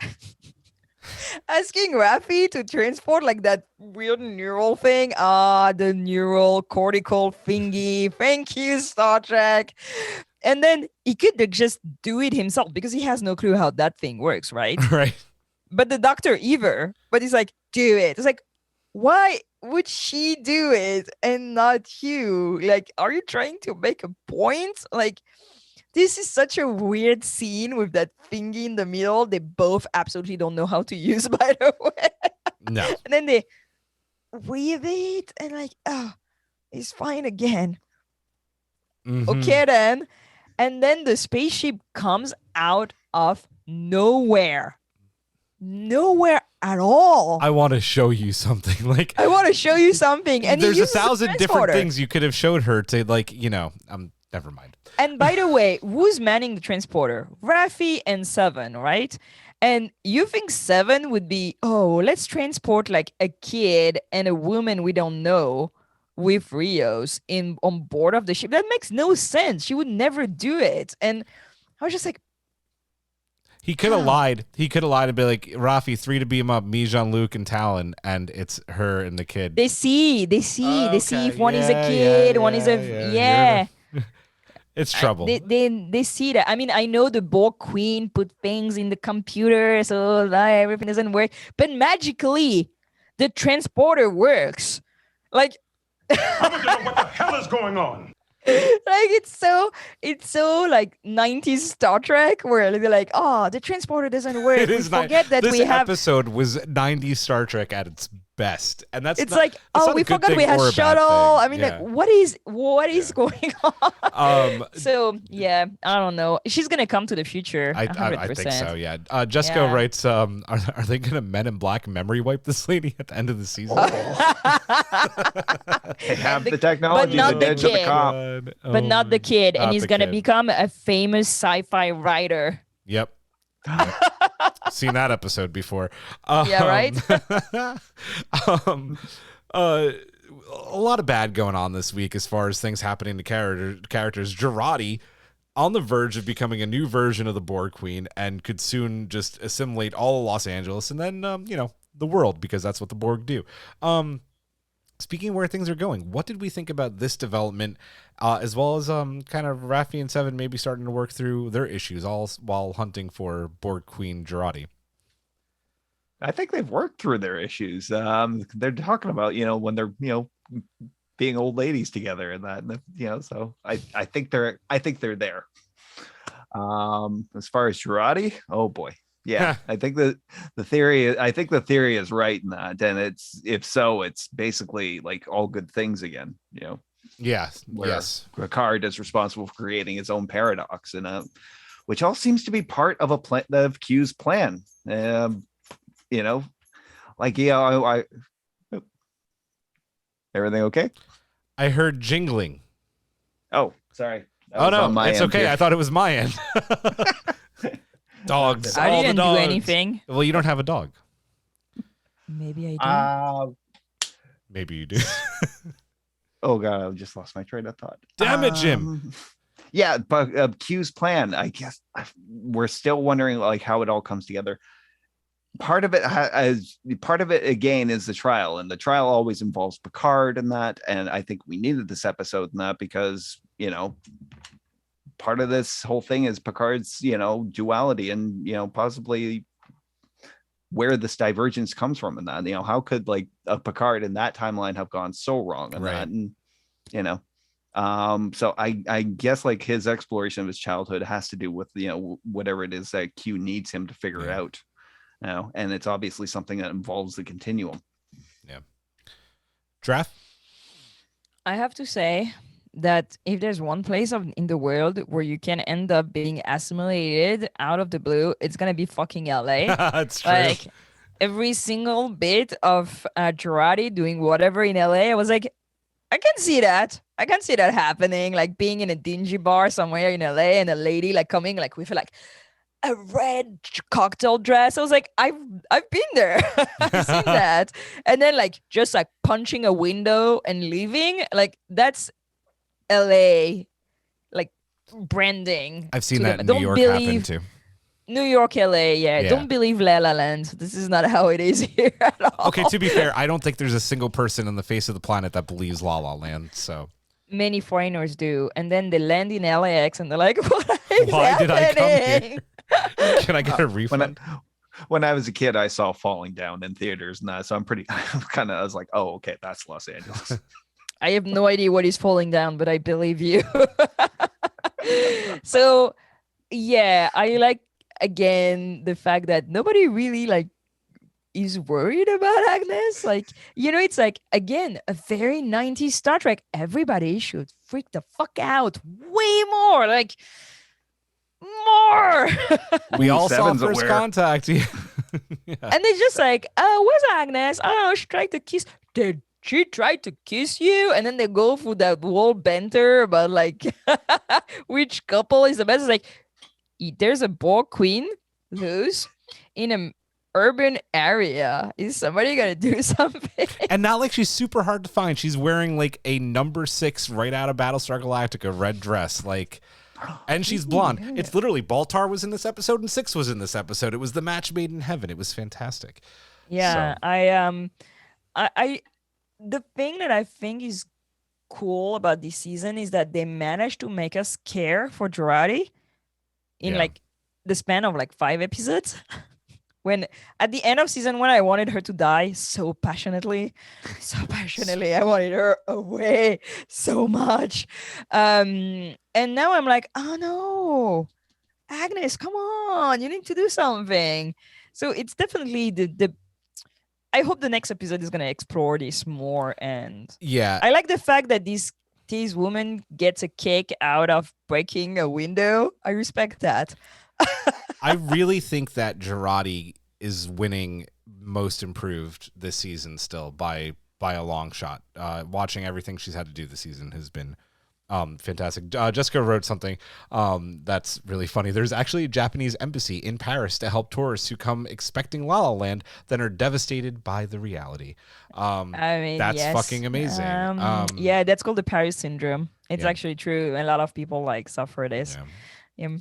asking Raffi to transport like that weird neural thing. The neural cortical thingy. Thank you, Star Trek. And then he could just do it himself because he has no clue how that thing works, right? Right. But the doctor either. But he's like, do it. It's like, why would she do it and not you? Like, are you trying to make a point? Like, this is such a weird scene with that thingy in the middle. They both absolutely don't know how to use, by the way. No. And then they weave it and like, oh, it's fine again. Mhm. Okay, then. And then the spaceship comes out of nowhere. Nowhere at all. I want to show you something. Like, I want to show you something. And there's he a uses the 1,000 different transporter. things you could have showed her to, like, never mind. And by the way, who's manning the transporter? Raffi and Seven, right? And you think Seven would be, oh, let's transport like a kid and a woman we don't know with Rios on board of the ship? That makes no sense. She would never do it. And I was just like, He could have lied. He could have lied and be like, Rafi, 3 to beam up, me, Jean-Luc, and Talon, and it's her and the kid. they see Okay, if one is a kid, one is a It's trouble. They see that. I mean, I know the Borg Queen put things in the computer, so everything doesn't work. But magically, the transporter works. Like, I want to know what the hell is going on. like it's so like 90s Star Trek where they're like, oh, the transporter doesn't work. It We is not. forget that This we have. episode was 90s Star Trek at its best, and that's It's not, like, that's oh, not a we good forgot thing we had or a bad shuttle. thing. I mean, Yeah. like, what is going on? So yeah, I don't know. She's gonna come to the future. I 100%. think so. Yeah. Jessica Yeah. writes, are they gonna Men in Black memory wipe this lady at the end of the season? they have the technology not to the ditch the kid. cop. But not the kid, and not he's the gonna kid. become a famous sci-fi writer. Yep. Seen that episode before. Yeah, right? A lot of bad going on this week as far as things happening to characters. Jurati on the verge of becoming a new version of the Borg Queen and could soon just assimilate all of Los Angeles and then, the world, because that's what the Borg do. Speaking of where things are going, what did we think about this development, as well as kind of Raffi and Seven maybe starting to work through their issues all while hunting for Borg Queen Jurati? I think they've worked through their issues. They're talking about, when they're, being old ladies together and that, so I think they're there. As far as Jurati, oh boy. Yeah, I think the theory is right in that. And if so, it's basically like all good things again, Yeah. where Yes. Picard is responsible for creating his own paradox, and which all seems to be part of of Q's plan. Everything okay? I heard jingling. Oh, sorry. That Oh was no, on my it's end okay. here. I thought it was my end. Dogs. I all the didn't do dogs. anything. Well, you don't have a dog. Maybe I do. Maybe you do. Oh god, I just lost my train of thought. Damn it, Jim. Yeah, but Q's plan, I guess we're still wondering like how it all comes together. Part of it again is the trial, and the trial always involves Picard and that. And I think we needed this episode in that because part of this whole thing is Picard's duality and possibly where this divergence comes from in that. How could like a Picard in that timeline have gone so wrong in that? And so I guess like his exploration of his childhood has to do with whatever it is that Q needs him to figure out. And it's obviously something that involves the continuum. Yeah. Draft? I have to say that if there's one place in the world where you can end up being assimilated out of the blue, it's gonna be fucking LA. That's true. Like every single bit of Jurati doing whatever in LA, I was like, I can see that. I can see that happening. Like being in a dingy bar somewhere in LA and a lady like coming like with like a red cocktail dress. I was like, I've been there. I've seen that. And then like just like punching a window and leaving. Like that's LA like branding. I've seen to that them. in Don't New York believe happen too. New York, LA, yeah. Don't believe La La Land. This is not how it is here at all. Okay, to be fair, I don't think there's a single person on the face of the planet that believes La La Land. So many foreigners do, and then they land in LAX and they're like, "What is why did I come happening?" here? Can I get a refund? When I was a kid, I saw Falling Down in theaters, and so I was like, oh, okay, that's Los Angeles. I have no idea what is falling down, but I believe you. So, yeah, I like again the fact that nobody really like is worried about Agnes. Like, it's like again a very 90s Star Trek. Everybody should freak the fuck out way more. Like more. We all saw Seven's First aware. Contact. Yeah. And it's just like, where's Agnes? I don't know. She tried to kiss. Did she try to kiss you? And then they go through that whole banter about like which couple is the best. It's like, there's a Borg Queen who's in an urban area. Is somebody gonna do something? And not like she's super hard to find. She's wearing like a number 6 right out of Battlestar Galactica red dress. Like, and she's blonde. Yeah. It's literally Baltar was in this episode and 6 was in this episode. It was the match made in heaven. It was fantastic. Yeah, So- I the thing that I think is cool about this season is that they managed to make us care for Jurati in Yeah. like the span of like 5 episodes. When at the end of season 1, I wanted her to die so passionately. I wanted her away so much. And now I'm like, oh no, Agnes, come on, you need to do something. So it's definitely the I hope the next episode is gonna explore this more. And Yeah. I like the fact that this woman gets a kick out of breaking a window. I respect that. I really think that Jurati is winning most improved this season still by a long shot. Watching everything she's had to do this season has been fantastic. Jessica wrote something that's really funny. There's actually a Japanese embassy in Paris to help tourists who come expecting La La Land, then are devastated by the reality. I mean, That's yes. fucking amazing. Yeah, that's called the Paris syndrome. It's Yeah. actually true. A lot of people like suffer this. Yeah. Yeah.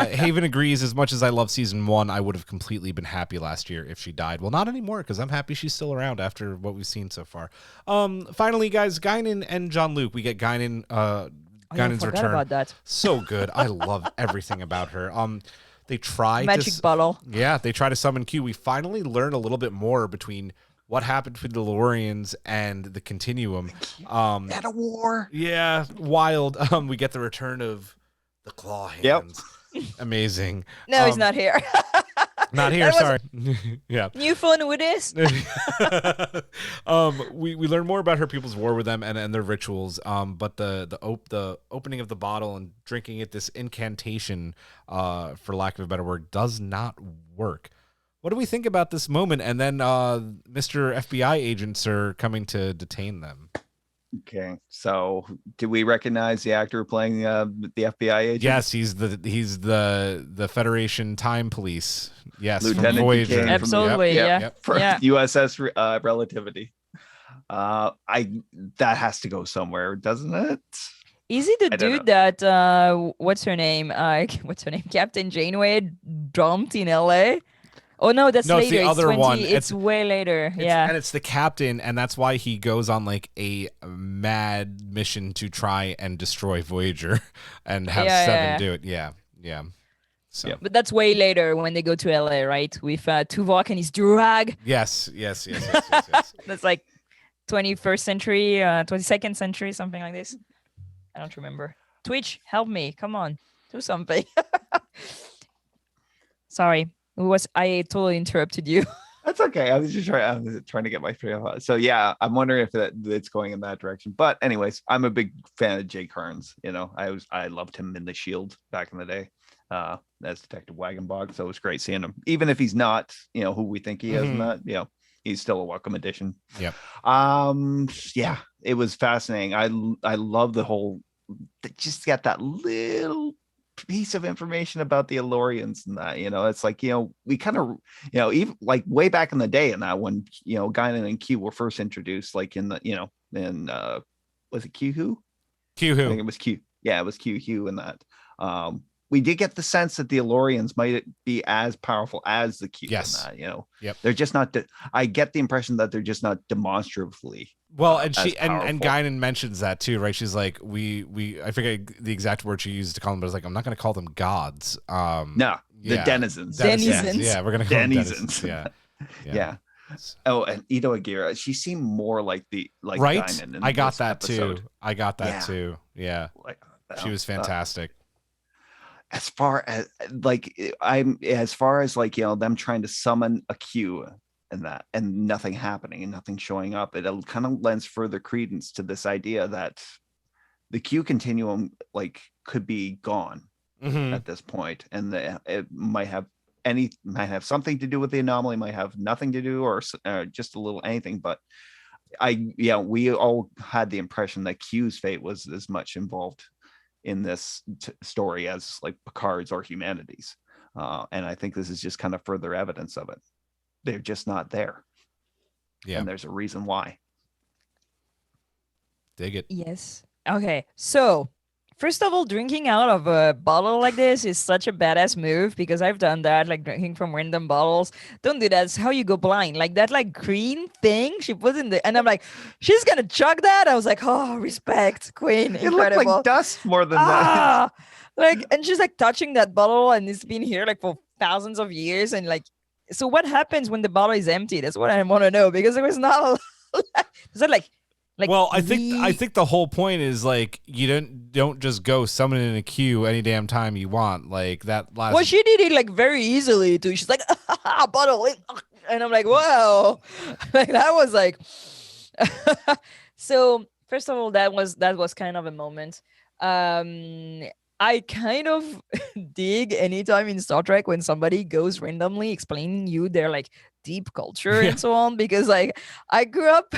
Haven agrees. As much as I love season 1, I would have completely been happy last year if she died. Well, not anymore, because I'm happy she's still around after what we've seen so far. Finally, guys, Guinan and Jean-Luc. We get Guinan. I Guinan's forgot return. about that. So good. I love everything about her. They try Magic to bottle. yeah, they try to summon Q. We finally learn a little bit more between what happened to the DeLoreans and the Continuum. At a war. Yeah, wild. We get the return of the claw hands. Yep. Amazing. No, he's not here. Not here, That was- sorry. Yeah. New phone with this. We learn more about her people's war with them and their rituals. But the opening of the bottle and drinking it, this incantation, for lack of a better word, does not work. What do we think about this moment? And then Mr. FBI agents are coming to detain them. Okay, so do we recognize the actor playing the FBI agent? Yes, he's the Federation Time Police. Yes, from Lieutenant Voyager. Duquesne from- Absolutely, Yep, yeah. yep. For Yeah. USS Relativity. That has to go somewhere, doesn't it? Is it the I don't dude that what's her name? Captain Janeway dumped in LA? Oh no, that's No, it's later. the other one. It's way later. And it's the captain, and that's why he goes on like a mad mission to try and destroy Voyager and have Seven do it. Yeah. So Yep. But that's way later when they go to LA, right? With Tuvok and his drag. yes. That's like 21st century, 22nd century, something like this. I don't remember. Twitch, help me. Come on. Do something. Sorry. I totally interrupted you. That's okay. I was trying to get my train of thought. So yeah, I'm wondering if it's going in that direction. But anyways, I'm a big fan of Jay Carnes. I loved him in The Shield back in the day, as Detective Wagenbog. So it was great seeing him, even if he's not, who we think he is in that. He's still a welcome addition. Yep. Yeah, it was fascinating. I love the whole. Just got that little piece of information about the Elorians and that, it's like, we kind of, even like way back in the day in that when, Guinan and Q were first introduced, like in the, was it Q who? Q who? I think it was Q. Yeah, it was Q Hugh in that. We did get the sense that the Elorians might be as powerful as the Q in that, Yep. They're just not, I get the impression that they're just not demonstrably. Well, and she and Guinan mentions that too, right? She's like, I forget the exact word she used to call them, but it's like, I'm not going to call them gods. No, the denizens. Denizens. Yeah, we're going to call them denizens. Yeah. Oh, and Ito Aguirre, she seemed more like right. Guinan in I got this that episode. too. I got that too. Yeah, she was fantastic. As far as them trying to summon a Q and nothing happening and nothing showing up, it kind of lends further credence to this idea that the Q continuum could be gone at this point, and it might have something to do with the anomaly, might have nothing to do, or just a little anything. But we all had the impression that Q's fate was as much involved in this story as like Picard's or humanity's, and I think this is just kind of further evidence of it. They're just not there, and there's a reason why. Dig it. Yes. Okay, so first of all, drinking out of a bottle like this is such a badass move, because I've done that, like drinking from random bottles. Don't do that. It's how you go blind. Like that, like green thing she put in and I'm like, she's gonna chug that. I was like, oh, respect, Queen. It looked like dust more than that. And she's like touching that bottle, and it's been here like for thousands of years, and like, so what happens when the bottle is empty? That's what I want to know, because there was not a lot. Is that like? Well, I think the whole point is like, you don't just go summon in a queue any damn time you want, like that last. Well, she did it like very easily too. She's like, bottle, and I'm like, whoa, like that was like. So first of all, that was kind of a moment. I kind of dig anytime in Star Trek when somebody goes randomly explaining you their like deep culture and so on, because like I grew up.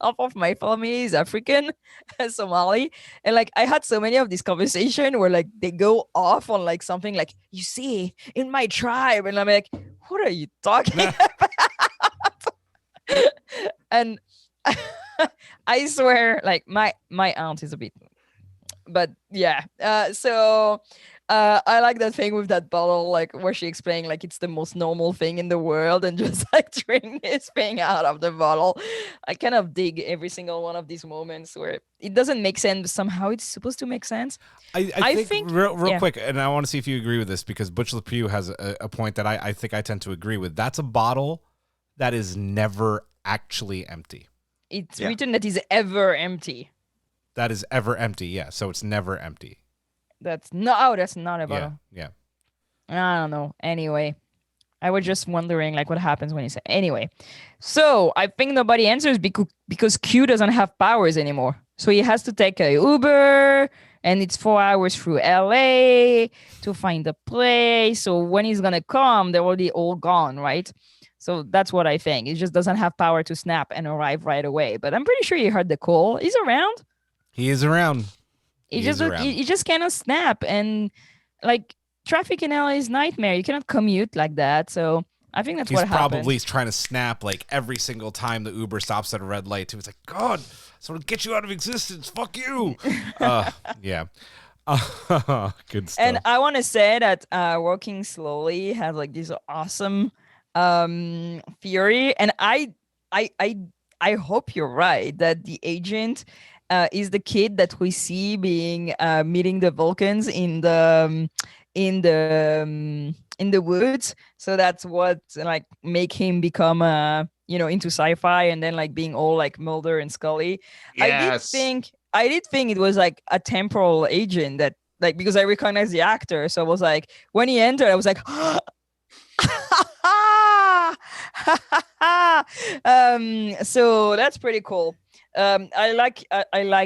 Half of my family is African and Somali, and like I had so many of these conversations where like they go off on like something like, you see, in my tribe, and I'm like, what are you talking about? And I swear, like my aunt is a bit, but yeah. So I like that thing with that bottle, like where she explained like it's the most normal thing in the world, and just like drink this thing out of the bottle. I kind of dig every single one of these moments where it doesn't make sense, but somehow it's supposed to make sense. I think real quick, and I want to see if you agree with this, because Butch LePew has a point that I think I tend to agree with. That's a bottle that is never actually empty. It's written that is ever empty. That is ever empty, yeah. So it's never empty. That's not a bottle. Yeah. I don't know. Anyway, I was just wondering like what happens when you say. Anyway, so I think nobody answers because Q doesn't have powers anymore. So he has to take a Uber, and it's 4 hours through LA to find a place. So when he's gonna come, they're already all gone, right? So that's what I think. He just doesn't have power to snap and arrive right away. But I'm pretty sure he heard the call. He's around. He is around. You just cannot snap, and like traffic in LA is nightmare. You cannot commute like that. So I think that's what happened. He's probably trying to snap like every single time the Uber stops at a red light too. It's like, God, so to get you out of existence. Fuck you. Yeah. Good stuff. And I want to say that Walking Slowly has like this awesome theory, and I hope you're right that the agent is the kid that we see being meeting the Vulcans in the woods. So that's what like make him become into sci-fi, and then like being all like Mulder and Scully. Yes. I did think it was like a temporal agent that like, because I recognized the actor. So I was like, when he entered, I was like, So that's pretty cool. I like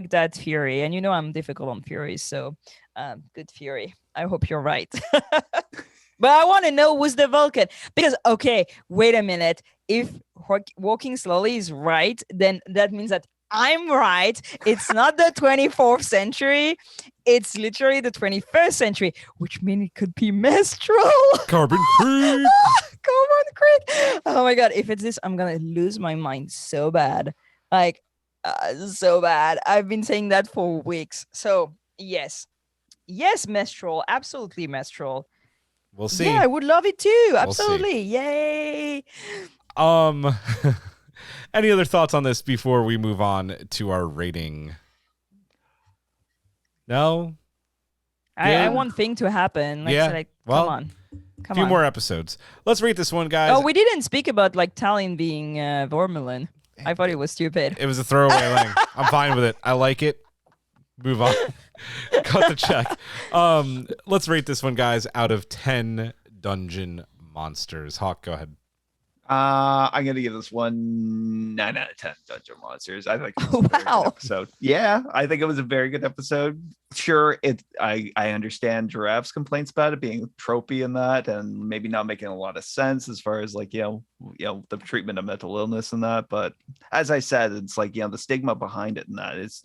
that theory, and I'm difficult on theories, so good theory. I hope you're right. But I want to know who's the Vulcan, because okay, wait a minute. If walking slowly is right, then that means that I'm right. It's not the 24th century. It's literally the 21st century, which means it could be Mistral. Carbon Creek. Carbon Creek. Oh my God. If it's this, I'm going to lose my mind so bad. Like, so bad. I've been saying that for weeks. So, yes. Yes, Mistral. Absolutely Mistral. We'll see. Yeah, I would love it too. We'll Absolutely. Yay. Any other thoughts on this before we move on to our rating? No? I want thing to happen. Come on. A few more episodes. Let's rate this one, guys. Oh, we didn't speak about Tallinn being Vormelin. I thought it was stupid. It was a throwaway line. I'm fine with it. I like it. Move on. Cut the check. Let's rate this one, guys, out of 10 dungeon monsters. Hawk, go ahead. I'm gonna give this one 9 out of 10 dungeon monsters. I think it was a very good episode. Yeah, I think it was a very good episode. Sure, I understand Girafe's complaints about it being tropey and that, and maybe not making a lot of sense as far as the treatment of mental illness and that. But as I said, it's the stigma behind it and that is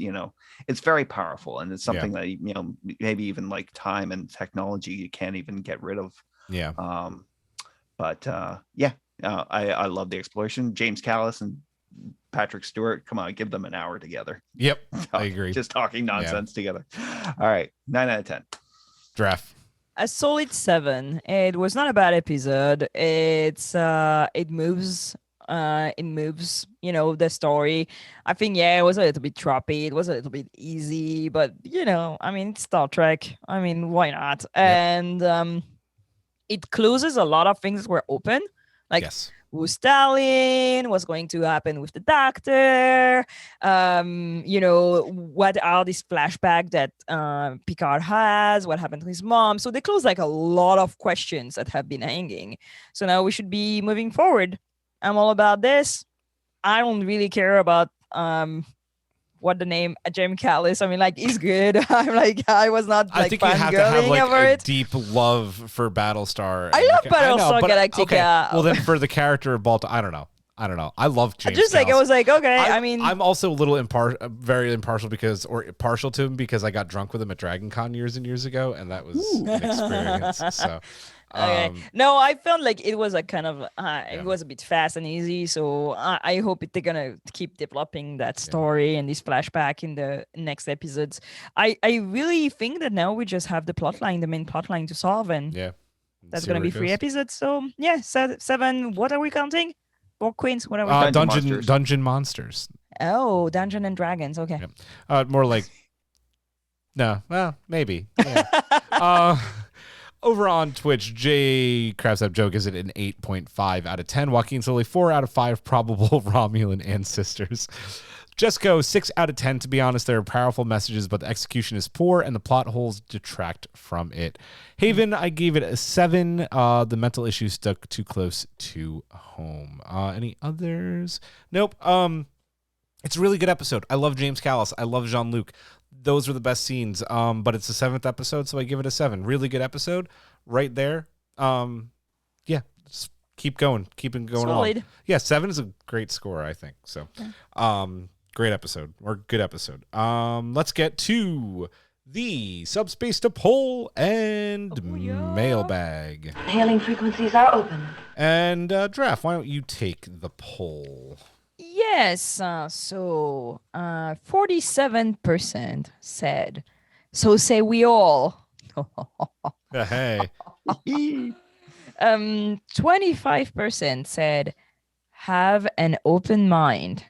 it's very powerful, and it's something that maybe even time and technology you can't even get rid of. Yeah. I love the exploration. James Callis and Patrick Stewart, come on, give them an hour together. Yep, I agree. Just talking nonsense together. All right, 9 out of 10. Draft. A solid 7. It was not a bad episode. It moves. It moves. The story. I think it was a little bit choppy. It was a little bit easy, but it's Star Trek. Why not? Yep. And it closes a lot of things that were open. Yes. Who's Stalin? What's going to happen with the doctor? What are these flashbacks that Picard has? What happened to his mom? So they close a lot of questions that have been hanging. So now we should be moving forward. I'm all about this. I don't really care about what the name James Callis. He's good. I was not I think you have to have a deep love for Battlestar. I love Battlestar Galactica. Okay. Well, then for the character of Balta, I don't know. I love James. I was okay. I'm also a little very impartial partial to him because I got drunk with him at Dragon Con years and years ago, and that was an experience. So. Okay. No, I felt like it was it was a bit fast and easy. So I hope they're gonna keep developing that story and this flashback in the next episodes. I really think that now we just have the main plot line to solve, and that's gonna be 3 episodes. So 7. What are we counting? Borg Queens. What are we counting? Dungeon monsters. Oh, Dungeon and Dragons. Okay. More like. No. Well, maybe. Yeah. Over on Twitch, Jay Crabsap Joke is at an 8.5 out of 10. Joaquin Solely, 4 out of 5 probable Romulan ancestors. Jesco, 6 out of 10. To be honest, there are powerful messages, but the execution is poor and the plot holes detract from it. Haven, I gave it a 7. The mental issues stuck too close to home. Any others? Nope. It's a really good episode. I love James Callis. I love Jean-Luc. Those were the best scenes. But it's the 7th episode, so I give it a 7. Really good episode right there. Just keep going. Keep it going along. Yeah, 7 is a great score, I think. So great episode or good episode. Let's get to the Subspace to Poll and mailbag. Hailing frequencies are open. And Draft, why don't you take the poll? Yes, 47% said, so say we all. Hey. 25% said, have an open mind.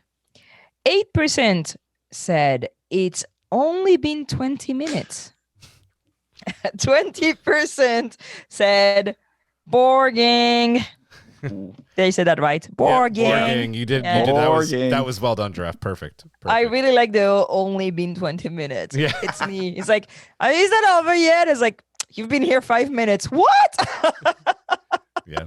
8% said, it's only been 20 minutes. 20% said, Borging. They said that right. Borging. Borging. You did. That was well done, Draft. Perfect. I really like the only been 20 minutes. Yeah. It's me. It's like, is that over yet? It's like, you've been here 5 minutes. What? Yeah.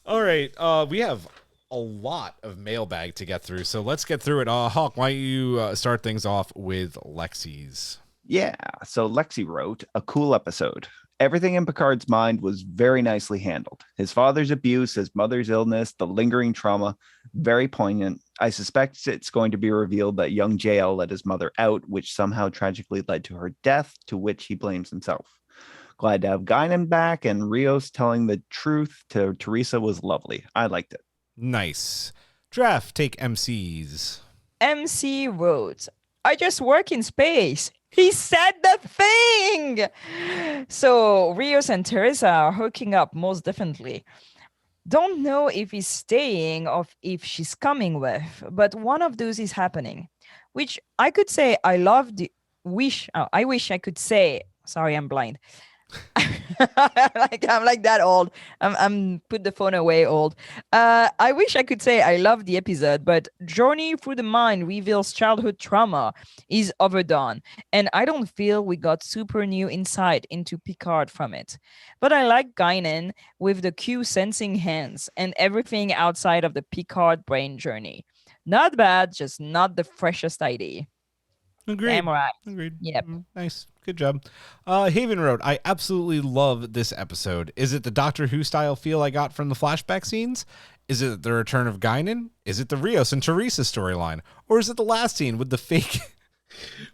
All All right. We have a lot of mailbag to get through, so let's get through it. Hawk, why don't you start things off with Lexi's? Yeah. So Lexi wrote, a cool episode. Everything in Picard's mind was very nicely handled. His father's abuse, his mother's illness, the lingering trauma, very poignant. I suspect it's going to be revealed that young JL let his mother out, which somehow tragically led to her death, to which he blames himself. Glad to have Guinan back, and Rios telling the truth to Teresa was lovely. I liked it. Nice. Draft, take MCs. MC wrote, I just work in space. He said the thing. So Rios and Teresa are hooking up most definitely. Don't know if he's staying or if she's coming with, but one of those is happening. Which I could say I wish I could say, sorry, I'm blind. I'm like that old. I'm put the phone away old. I wish I could say I love the episode, but Journey Through the Mind reveals childhood trauma is overdone, and I don't feel we got super new insight into Picard from it. But I like Guinan with the Q sensing hands and everything outside of the Picard brain journey. Not bad, just not the freshest idea. Agreed. Damn right. Agreed. Yep. Nice. Good job. Haven wrote, I absolutely love this episode. Is it the Doctor Who style feel I got from the flashback scenes? Is it the return of Guinan? Is it the Rios and Teresa storyline? Or is it the last scene with the fake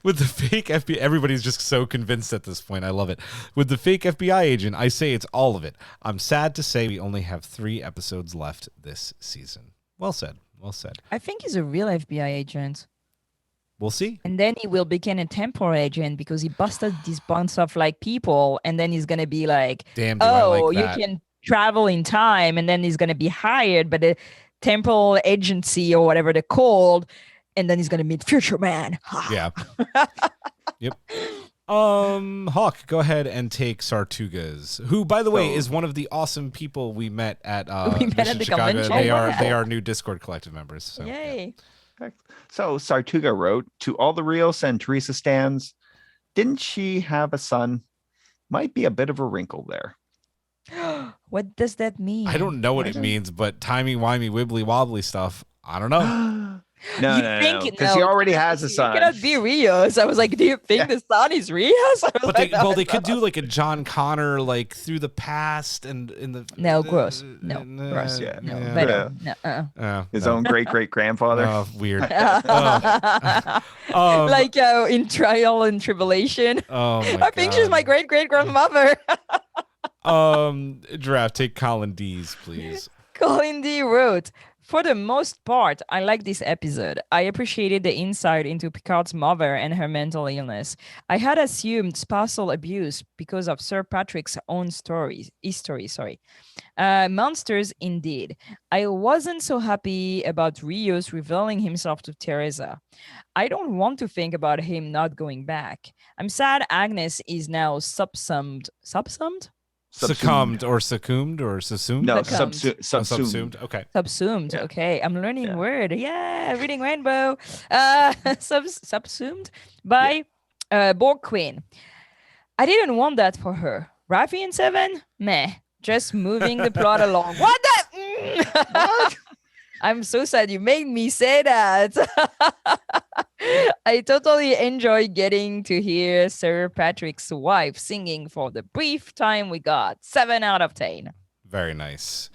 FBI? Everybody's just so convinced at this point. I love it. With the fake FBI agent, I say it's all of it. I'm sad to say we only have 3 episodes left this season. Well said. Well said. I think he's a real FBI agent. We'll see. And then he will become a temporal agent because he busted this bunch of like people, and then he's gonna be like, damn, I like you that. can travel in time, and then he's gonna be hired by the temporal agency or whatever they're called, and then he's gonna meet Future Man. Yeah. Yep. Hawk, go ahead and take Sartugas, who, by the way, is one of the awesome people we met at Mission the Chicago. convention. They are new Discord collective members. So, Yay. Yeah. So Sartuga wrote, to all the Rios and Teresa stans, didn't she have a son? Might be a bit of a wrinkle there. What does that mean? I don't know what it means, but timey-wimey, wibbly-wobbly stuff, I don't know. No, because he already has a son. It cannot be Rios. I was like, do you think the son is Rios? But they could do like a John Connor, like through the past and in the. No, gross. No, gross. Yeah. No, Yeah. better. No, His own great-great-grandfather. Oh, weird. Like in Trial and Tribulation. Oh my I think she's my great-great-grandmother. Draft, take Colin D's, please. Colin D wrote, for the most part, I like this episode. I appreciated the insight into Picard's mother and her mental illness. I had assumed spousal abuse because of Sir Patrick's own history. Monsters indeed. I wasn't so happy about Rios revealing himself to Teresa. I don't want to think about him not going back. I'm sad Agnes is now subsumed. Succumbed or subsumed? No, Subsumed. Okay. Subsumed. Yeah. Okay, I'm learning word. Yeah, reading Rainbow. Subsumed by Borg Queen. I didn't want that for her. Raffi and Seven? Meh. Just moving the plot along. What the? What? I'm so sad you made me say that. I totally enjoy getting to hear Sir Patrick's wife singing for the brief time we got. 7 out of 10. Very nice.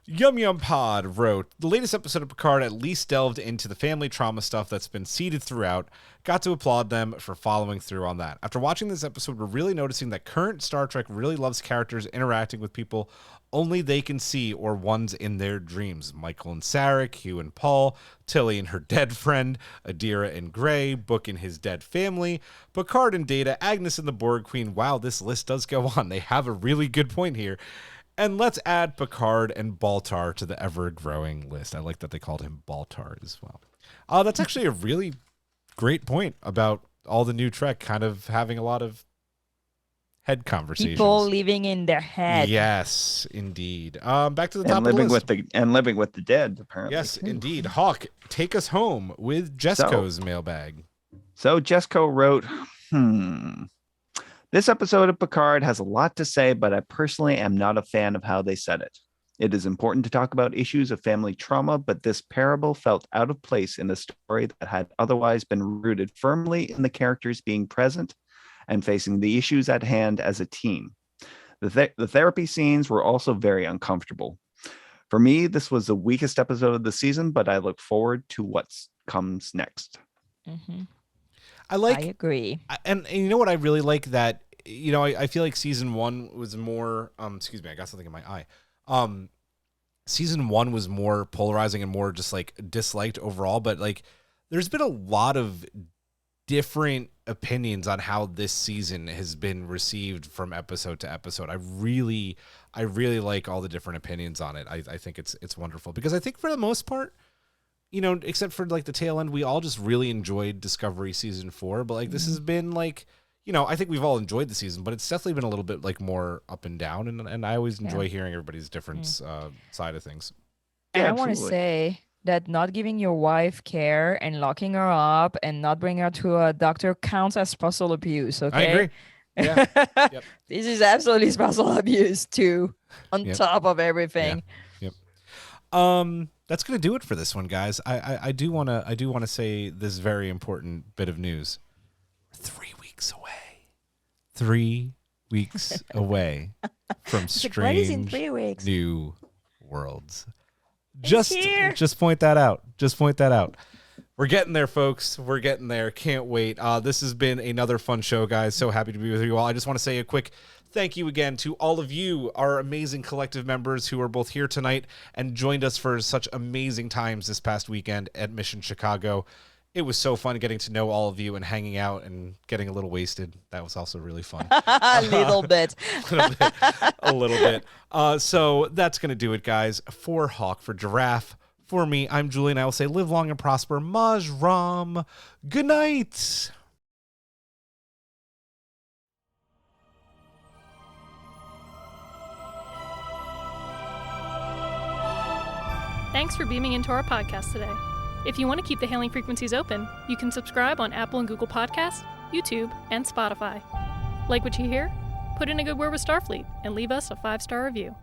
Yum Yum Pod wrote, the latest episode of Picard at least delved into the family trauma stuff that's been seeded throughout. Got to applaud them for following through on that. After watching this episode, we're really noticing that current Star Trek really loves characters interacting with people only they can see or ones in their dreams. Michael and Sarek, Hugh and Paul, Tilly and her dead friend, Adira and Gray, Book and his dead family, Picard and Data, Agnes and the Borg Queen. Wow, this list does go on. They have a really good point here. And let's add Picard and Baltar to the ever-growing list. I like that they called him Baltar as well. That's actually a really great point about all the new Trek kind of having a lot of head conversations. People living in their head. Yes, indeed. Back to the top And of the living list. living with the dead, apparently. Yes, indeed. Hawk, take us home with Jesco's mailbag. So Jesco wrote, this episode of Picard has a lot to say, but I personally am not a fan of how they said it. It is important to talk about issues of family trauma, but this parable felt out of place in a story that had otherwise been rooted firmly in the characters being present and facing the issues at hand as a team. The therapy scenes were also very uncomfortable. For me, this was the weakest episode of the season, but I look forward to what comes next. Mm-hmm. I agree. And you know what I really like that, I feel like season 1 was more, excuse me, I got something in my eye. Season 1 was more polarizing and more just like disliked overall, but like there's been a lot of different opinions on how this season has been received from episode to episode. I really like all the different opinions on it. I think it's wonderful because I think for the most part, except for like the tail end, we all just really enjoyed Discovery season 4, but like this has been like, I think we've all enjoyed the season, but it's definitely been a little bit like more up and down. And I always enjoy hearing everybody's different side of things. And I want to say that not giving your wife care and locking her up and not bringing her to a doctor counts as spousal abuse. Okay. I agree. Yeah. Yep. This is absolutely spousal abuse too, on top of everything. Yep. That's gonna do it for this one, guys. I do wanna say this very important bit of news. We're 3 weeks away. 3 weeks away from Strange in 3 weeks? New Worlds. Just point that out. Just point that out. We're getting there, folks. We're getting there. Can't wait. This has been another fun show, guys. So happy to be with you all. I just want to say a quick thank you again to all of you, our amazing collective members who are both here tonight and joined us for such amazing times this past weekend at Mission Chicago. It was so fun getting to know all of you and hanging out and getting a little wasted. That was also really fun. A little bit. A little bit. So that's going to do it, guys. For Hawk, for Giraffe, for me, I'm Julian. I will say live long and prosper. Maj Ram. Good night. Thanks for beaming into our podcast today. If you want to keep the hailing frequencies open, you can subscribe on Apple and Google Podcasts, YouTube, and Spotify. Like what you hear? Put in a good word with Starfleet and leave us a 5-star review.